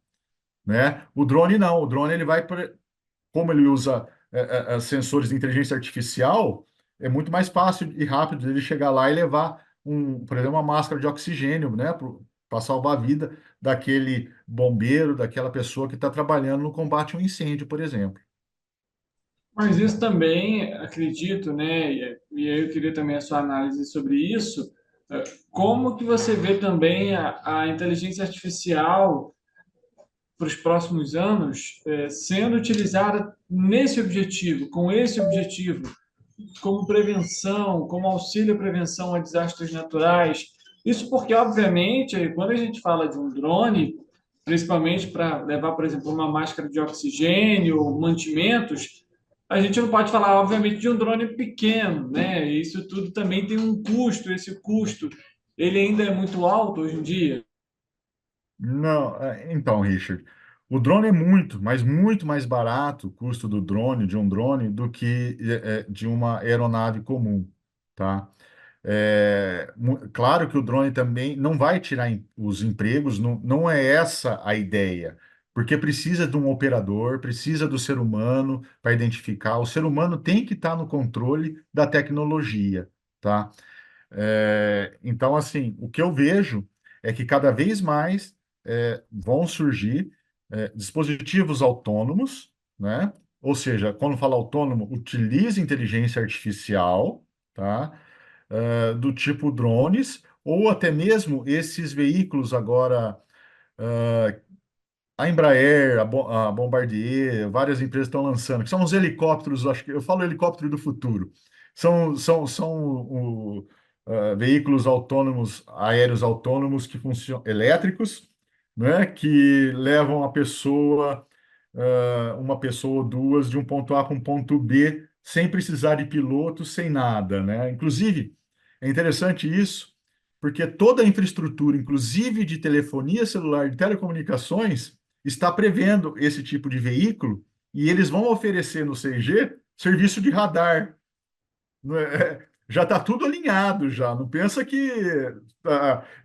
né? O drone não, o drone ele vai, como ele usa sensores de inteligência artificial, é muito mais fácil e rápido ele chegar lá e levar por exemplo, uma máscara de oxigênio, né? Para salvar a vida daquele bombeiro, daquela pessoa que está trabalhando no combate a um incêndio, por exemplo. Mas isso também, acredito, né? E aí eu queria também a sua análise sobre isso. Como que você vê também a inteligência artificial para os próximos anos sendo utilizada nesse objetivo, com esse objetivo, como prevenção, como auxílio à prevenção a desastres naturais? Isso porque, obviamente, quando a gente fala de um drone, principalmente para levar, por exemplo, uma máscara de oxigênio, mantimentos, a gente não pode falar, obviamente, de um drone pequeno, né? Isso tudo também tem um custo. Esse custo, ele ainda é muito alto hoje em dia. Não, então, Richard, o drone é muito, mas muito mais barato o custo do drone, de um drone, do que de uma aeronave comum, tá? Claro que o drone também não vai tirar os empregos, não, não é essa a ideia, porque precisa de um operador, precisa do ser humano para identificar. O ser humano tem que estar no controle da tecnologia, tá? Então, assim, o que eu vejo é que cada vez mais vão surgir dispositivos autônomos, né? Ou seja, quando fala autônomo, utilize inteligência artificial, tá? Do tipo drones, ou até mesmo esses veículos agora, a Embraer, a Bombardier, várias empresas estão lançando, que são os helicópteros, acho que eu falo helicóptero do futuro. São veículos autônomos, aéreos autônomos que funcionam, elétricos, né, que levam uma pessoa ou duas de um ponto A para um ponto B, sem precisar de piloto, sem nada, né? Inclusive, é interessante isso, porque toda a infraestrutura, inclusive de telefonia celular, de telecomunicações, está prevendo esse tipo de veículo e eles vão oferecer no 6G serviço de radar. Né? Já está tudo alinhado já. Não pensa que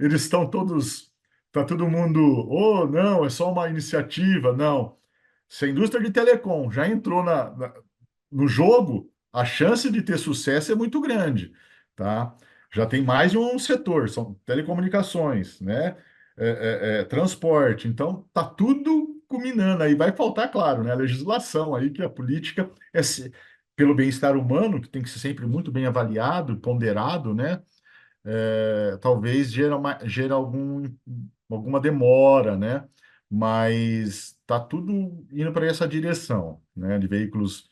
eles estão todos, está todo mundo, oh, não, é só uma iniciativa. Não. Se a indústria de telecom já entrou no jogo, a chance de ter sucesso é muito grande, tá? Já tem mais de um setor, são telecomunicações, né? Transporte, então tá tudo culminando aí. Vai faltar, claro, né? A legislação aí, que a política pelo bem-estar humano, que tem que ser sempre muito bem avaliado, ponderado, né? Talvez gera alguma demora, né? Mas está tudo indo para essa direção, né? De veículos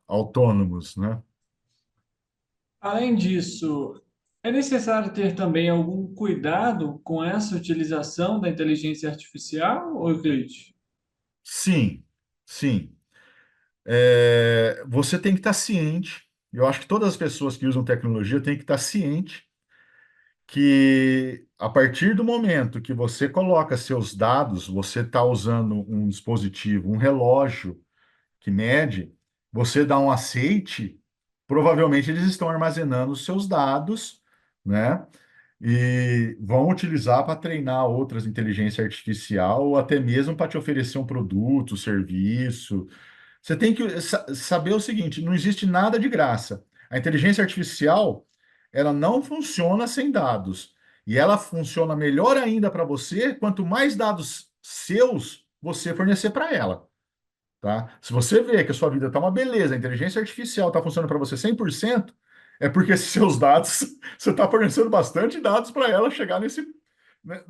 autônomos, né? Além disso, é necessário ter também algum cuidado com essa utilização da inteligência artificial, ou Euclides? Sim, sim. Você tem que estar ciente. Eu acho que todas as pessoas que usam tecnologia têm que estar ciente que a partir do momento que você coloca seus dados, você está usando um dispositivo, um relógio que mede, você dá um aceite, provavelmente eles estão armazenando os seus dados, né? E vão utilizar para treinar outras inteligência artificial ou até mesmo para te oferecer um produto, serviço. Você tem que saber o seguinte: não existe nada de graça. A inteligência artificial, ela não funciona sem dados. E ela funciona melhor ainda para você quanto mais dados seus você fornecer para ela. Tá? Se você vê que a sua vida está uma beleza, a inteligência artificial está funcionando para você 100%, é porque esses seus dados, você está fornecendo bastante dados para ela chegar né,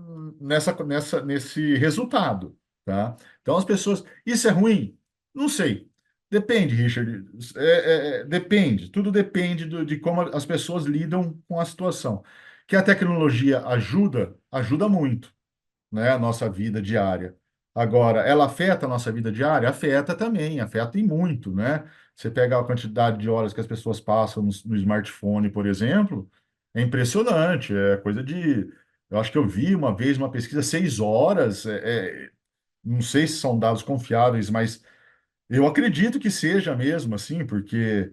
nesse resultado. Tá? Então, as pessoas. Isso é ruim? Não sei. Depende, Richard. Depende. Tudo depende de como as pessoas lidam com a situação. Que a tecnologia ajuda muito, né, a nossa vida diária. Agora, ela afeta a nossa vida diária? Afeta também, afeta e muito, né? Você pega a quantidade de horas que as pessoas passam no smartphone, por exemplo, é impressionante, é coisa de... Eu acho que eu vi uma vez uma pesquisa, 6 horas, não sei se são dados confiáveis, mas eu acredito que seja mesmo assim, porque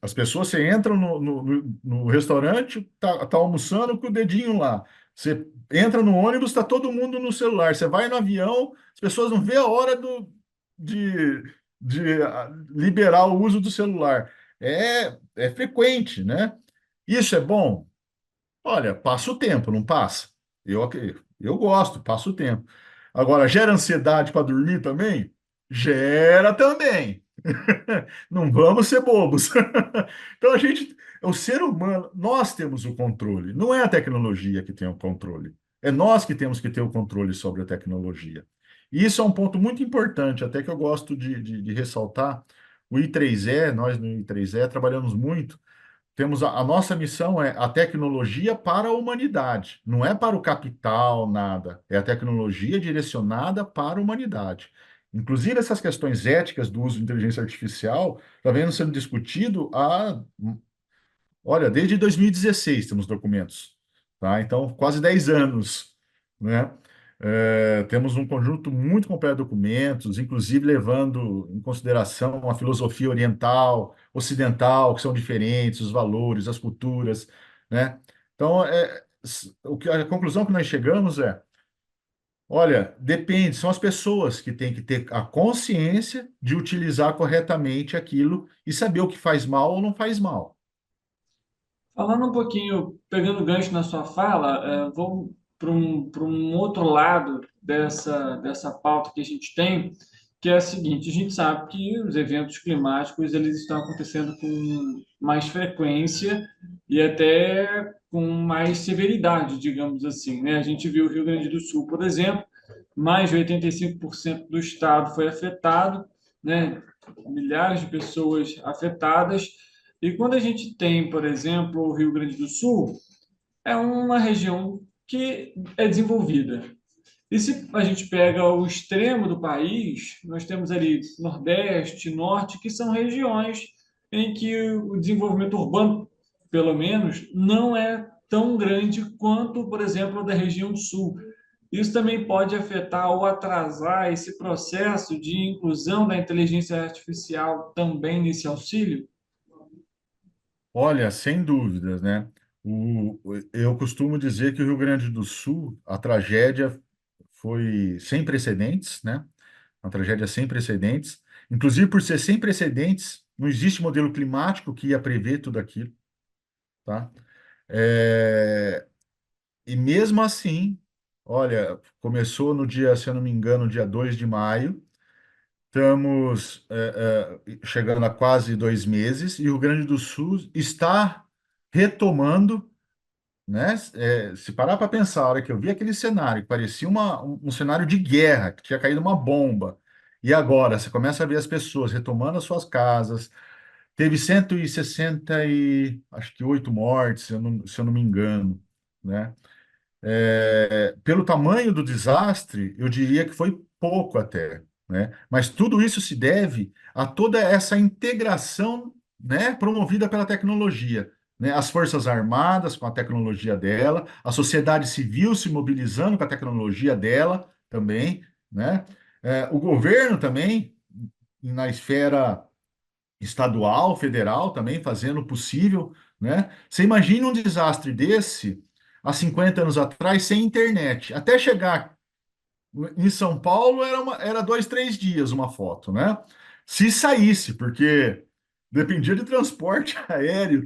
as pessoas, você entra no restaurante, tá almoçando com o dedinho lá. Você entra no ônibus, está todo mundo no celular. Você vai no avião, as pessoas não vê a hora de, de liberar o uso do celular. É frequente, né? Isso é bom? Olha, passa o tempo, não passa? Eu gosto, passa o tempo. Agora, gera ansiedade para dormir também? Gera também. Não vamos ser bobos. Então, o ser humano, nós temos o controle, não é a tecnologia que tem o controle. É nós que temos que ter o controle sobre a tecnologia. E isso é um ponto muito importante, até que eu gosto de ressaltar. O I3E, nós no I3E trabalhamos muito. Temos a nossa missão é a tecnologia para a humanidade, não é para o capital, nada. É a tecnologia direcionada para a humanidade. Inclusive, essas questões éticas do uso de inteligência artificial já vem sendo discutido olha, desde 2016 temos documentos, tá? Então, quase 10 anos, né? Temos um conjunto muito completo de documentos, inclusive levando em consideração a filosofia oriental, ocidental, que são diferentes, os valores, as culturas, né? Então, a conclusão que nós chegamos é: olha, depende, são as pessoas que têm que ter a consciência de utilizar corretamente aquilo e saber o que faz mal ou não faz mal. Falando um pouquinho, pegando gancho na sua fala, vou para um outro lado dessa pauta que a gente tem, que é a seguinte: a gente sabe que os eventos climáticos eles estão acontecendo com mais frequência e até com mais severidade, digamos assim, né? A gente viu o Rio Grande do Sul, por exemplo, mais de 85% do estado foi afetado, né? Milhares de pessoas afetadas. E quando a gente tem, por exemplo, o Rio Grande do Sul, é uma região que é desenvolvida. E se a gente pega o extremo do país, nós temos ali Nordeste, Norte, que são regiões em que o desenvolvimento urbano, pelo menos, não é tão grande quanto, por exemplo, da região Sul. Isso também pode afetar ou atrasar esse processo de inclusão da inteligência artificial também nesse auxílio? Olha, sem dúvidas, né? Eu costumo dizer que o Rio Grande do Sul, a tragédia foi sem precedentes, né? Uma tragédia sem precedentes. Inclusive, por ser sem precedentes, não existe modelo climático que ia prever tudo aquilo, tá? E mesmo assim, olha, começou no dia, se eu não me engano, dia 2 de maio, estamos chegando a quase 2 meses, e o Rio Grande do Sul está retomando, né? Se parar para pensar, a hora que eu vi aquele cenário, que parecia um cenário de guerra, que tinha caído uma bomba, e agora você começa a ver as pessoas retomando as suas casas, teve 160 e acho que 8 mortes, se eu não me engano, né? Pelo tamanho do desastre, eu diria que foi pouco até, né? Mas tudo isso se deve a toda essa integração, né, promovida pela tecnologia, né? As Forças Armadas com a tecnologia dela, a sociedade civil se mobilizando com a tecnologia dela também, né? O governo também, na esfera estadual, federal também, fazendo o possível, né? Você imagina um desastre desse há 50 anos atrás sem internet. Até chegar em São Paulo era 2, 3 dias uma foto, né? Se saísse, porque dependia de transporte aéreo,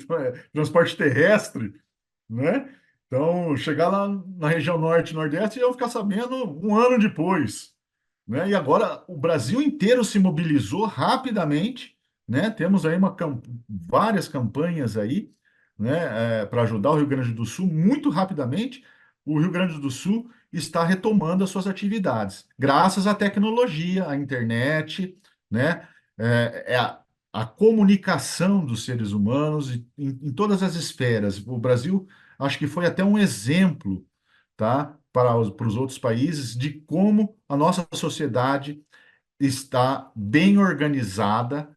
transporte terrestre, né? Então, chegar lá na região norte e nordeste, eu ficar sabendo um ano depois, né? E agora o Brasil inteiro se mobilizou rapidamente, né? Temos aí várias campanhas aí, né, para ajudar o Rio Grande do Sul muito rapidamente. O Rio Grande do Sul está retomando as suas atividades, graças à tecnologia, à internet, né? A comunicação dos seres humanos em todas as esferas. O Brasil, acho que foi até um exemplo, tá, para os outros países de como a nossa sociedade está bem organizada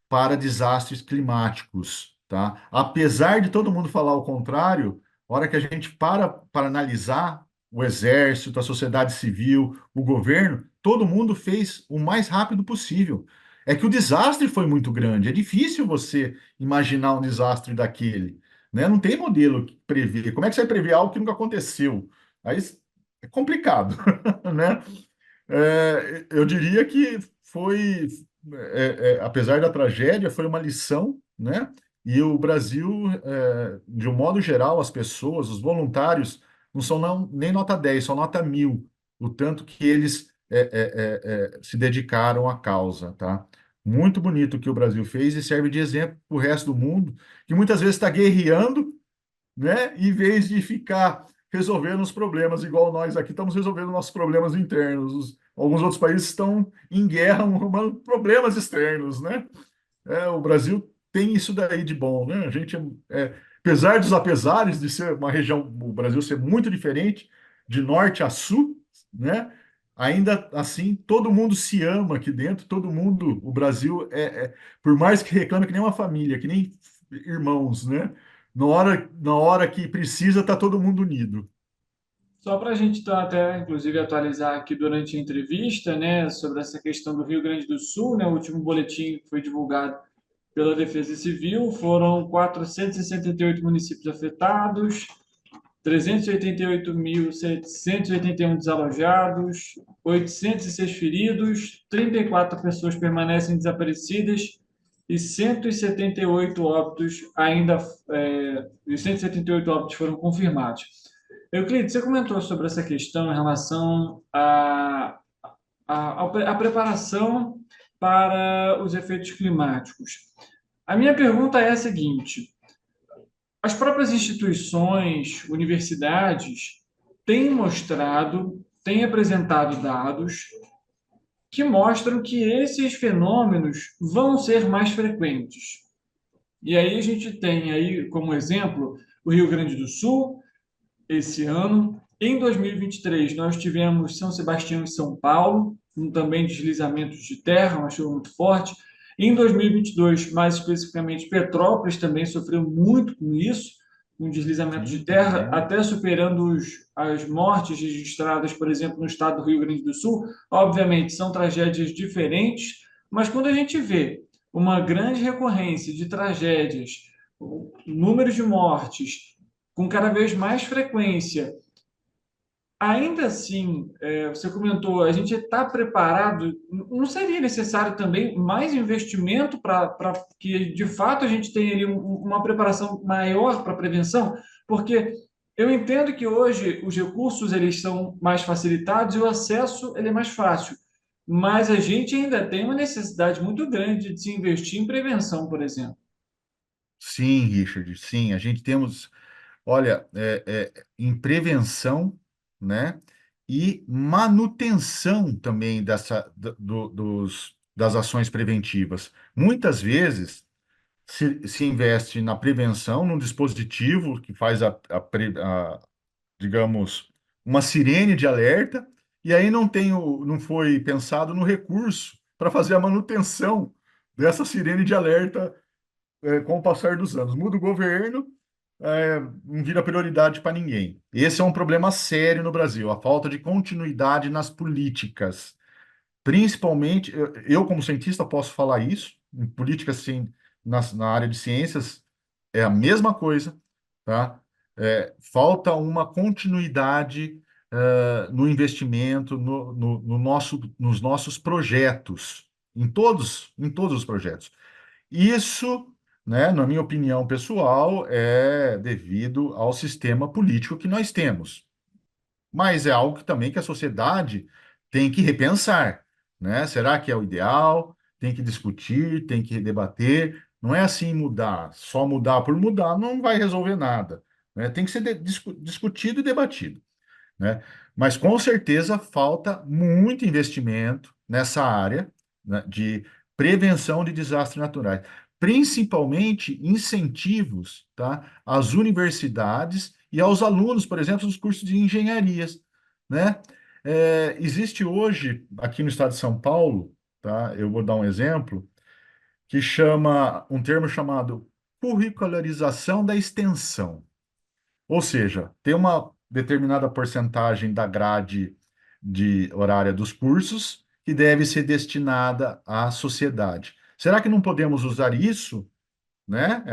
para desastres climáticos, tá? Apesar de todo mundo falar o contrário, a hora que a gente para analisar o exército, a sociedade civil, o governo, todo mundo fez o mais rápido possível. É que o desastre foi muito grande, é difícil você imaginar um desastre daquele, né? Não tem modelo que prevê. Como é que você vai prever algo que nunca aconteceu? Aí é complicado, né? Eu diria que foi, apesar da tragédia, foi uma lição, né? E o Brasil, de um modo geral, as pessoas, os voluntários, não são nem nota 10, são nota 1000, o tanto que eles se dedicaram à causa, tá? Muito bonito o que o Brasil fez e serve de exemplo para o resto do mundo, que muitas vezes está guerreando, né? Em vez de ficar resolvendo os problemas, igual nós aqui estamos resolvendo nossos problemas internos. Alguns outros países estão em guerra, arrumando problemas externos, né? O Brasil tem isso daí de bom, né? A gente, apesar dos apesares de ser uma região, o Brasil ser muito diferente, de norte a sul, né? Ainda assim, todo mundo se ama aqui dentro, todo mundo, o Brasil por mais que reclame que nem uma família, que nem irmãos, né? Na hora que precisa, está todo mundo unido. Só para a gente até, inclusive, atualizar aqui durante a entrevista, né, sobre essa questão do Rio Grande do Sul, né, o último boletim que foi divulgado pela Defesa Civil, foram 468 municípios afetados, 388.781 desalojados, 806 feridos, 34 pessoas permanecem desaparecidas e 178 óbitos e 178 óbitos foram confirmados. Euclides, você comentou sobre essa questão em relação à preparação para os efeitos climáticos. A minha pergunta é a seguinte: as próprias instituições, universidades, têm apresentado dados que mostram que esses fenômenos vão ser mais frequentes. E aí a gente tem aí como exemplo o Rio Grande do Sul, esse ano. Em 2023, nós tivemos São Sebastião e São Paulo, com também deslizamentos de terra, uma chuva muito forte. Em 2022, mais especificamente, Petrópolis também sofreu muito com isso, com deslizamento de terra, até superando as mortes registradas, por exemplo, no estado do Rio Grande do Sul. Obviamente, são tragédias diferentes, mas quando a gente vê uma grande recorrência de tragédias, números de mortes, com cada vez mais frequência, Ainda assim, você comentou, a gente está preparado, não seria necessário também mais investimento para que, de fato, a gente tenha ali uma preparação maior para a prevenção? Porque eu entendo que hoje os recursos eles são mais facilitados e o acesso ele é mais fácil, mas a gente ainda tem uma necessidade muito grande de se investir em prevenção, por exemplo. Sim, Richard, sim, a gente temos, olha, em prevenção, né, e manutenção também das ações preventivas. Muitas vezes se investe na prevenção, num dispositivo que faz digamos, uma sirene de alerta, e aí não foi pensado no recurso para fazer a manutenção dessa sirene de alerta com o passar dos anos. Muda o governo, não vira prioridade para ninguém. Esse é um problema sério no Brasil, a falta de continuidade nas políticas. Principalmente, eu como cientista posso falar isso, em política, sim, na área de ciências, é a mesma coisa, tá? Falta uma continuidade no investimento, nos nossos projetos, em todos os projetos. Isso, né, na minha opinião pessoal, é devido ao sistema político que nós temos. Mas é algo também que a sociedade tem que repensar, né? Será que é o ideal? Tem que discutir, tem que debater. Não é assim mudar, só mudar por mudar não vai resolver nada, né? Tem que ser discutido e debatido, né? Mas com certeza falta muito investimento nessa área, né, de prevenção de desastres naturais, principalmente incentivos, tá, às universidades e aos alunos, por exemplo, dos cursos de engenharias, né? Existe hoje aqui no estado de São Paulo, tá? Eu vou dar um exemplo que chama um termo chamado curricularização da extensão. Ou seja, tem uma determinada porcentagem da grade de horária dos cursos que deve ser destinada à sociedade. Será que não podemos usar isso, né,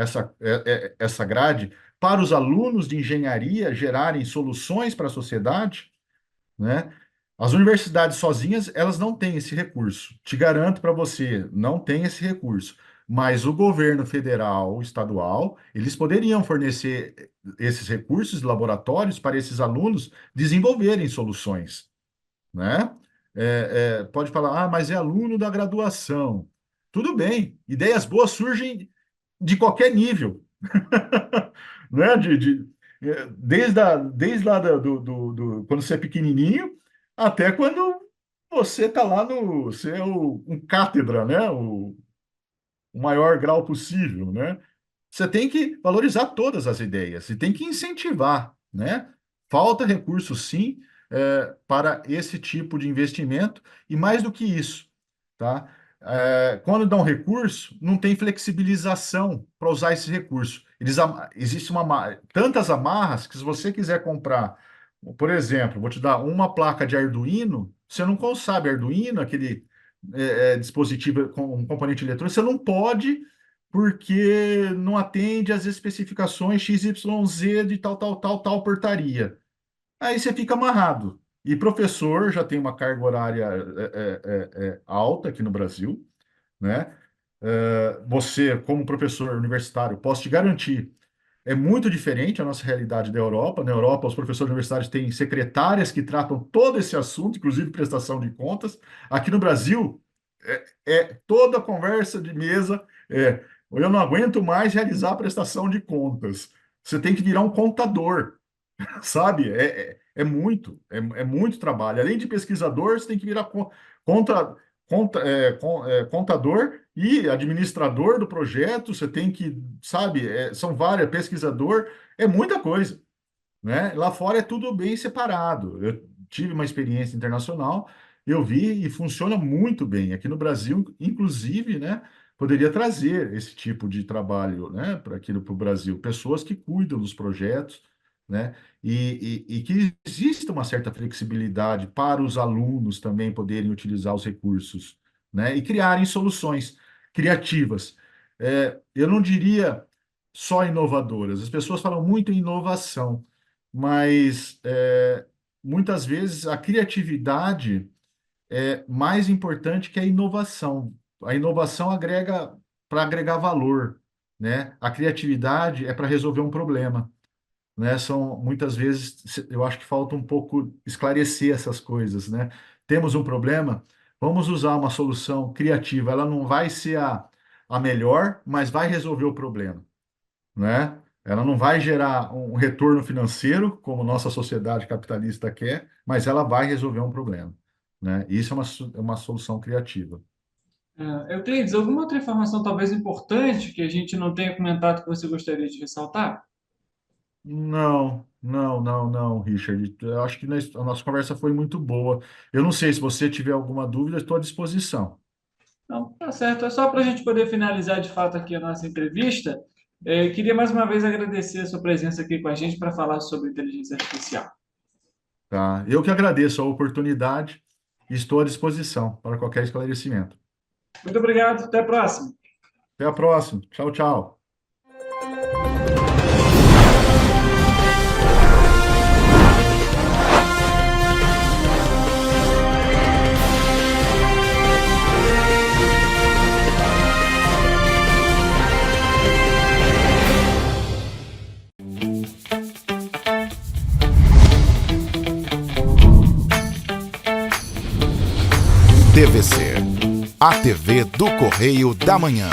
essa grade, para os alunos de engenharia gerarem soluções para a sociedade, né? As universidades sozinhas, elas não têm esse recurso. Te garanto para você, não tem esse recurso. Mas o governo federal, estadual, eles poderiam fornecer esses recursos de laboratórios para esses alunos desenvolverem soluções, né? Pode falar, mas é aluno da graduação. Tudo bem, ideias boas surgem de qualquer nível, né? Desde lá quando você é pequenininho até quando você está lá no seu um cátedra, né? O maior grau possível, né? Você tem que valorizar todas as ideias e tem que incentivar, né? Falta recurso, sim, para esse tipo de investimento e mais do que isso, tá? Quando dão recurso, não tem flexibilização para usar esse recurso. Existe tantas amarras que se você quiser comprar, por exemplo, vou te dar uma placa de Arduino, você não consegue Arduino, aquele dispositivo com um componente eletrônico, você não pode porque não atende às especificações XYZ de tal portaria. Aí você fica amarrado. E professor já tem uma carga horária alta aqui no Brasil, né? Você, como professor universitário, posso te garantir, é muito diferente a nossa realidade da Europa. Na Europa, os professores universitários têm secretárias que tratam todo esse assunto, inclusive prestação de contas. Aqui no Brasil, toda conversa de mesa eu não aguento mais realizar a prestação de contas. Você tem que virar um contador, sabe? É muito trabalho. Além de pesquisador, você tem que virar contra, contador e administrador do projeto. Você tem que, sabe, são várias, pesquisador, é muita coisa, né? Lá fora é tudo bem separado. Eu tive uma experiência internacional, eu vi e funciona muito bem. Aqui no Brasil, inclusive, né, poderia trazer esse tipo de trabalho, né, para aqui para o Brasil, pessoas que cuidam dos projetos, né, e que exista uma certa flexibilidade para os alunos também poderem utilizar os recursos, né, e criarem soluções criativas. Eu não diria só inovadoras. As pessoas falam muito em inovação, mas muitas vezes a criatividade é mais importante que a inovação. A inovação agrega para agregar valor, né? A criatividade é para resolver um problema, né? São muitas vezes, eu acho que falta um pouco esclarecer essas coisas, né? Temos um problema, vamos usar uma solução criativa. Ela não vai ser a melhor, mas vai resolver o problema, né? Ela não vai gerar um retorno financeiro, como nossa sociedade capitalista quer, mas ela vai resolver um problema, né? Isso é uma solução criativa. Euclides, alguma outra informação talvez importante que a gente não tenha comentado que você gostaria de ressaltar? Não, Richard. Eu acho que a nossa conversa foi muito boa. Eu não sei se você tiver alguma dúvida, estou à disposição. Não, tá certo. É só para a gente poder finalizar de fato aqui a nossa entrevista. Queria mais uma vez agradecer a sua presença aqui com a gente para falar sobre inteligência artificial. Tá? Eu que agradeço a oportunidade e estou à disposição para qualquer esclarecimento. Muito obrigado. Até a próxima. Até a próxima. Tchau, tchau. TVC, a TV do Correio da Manhã.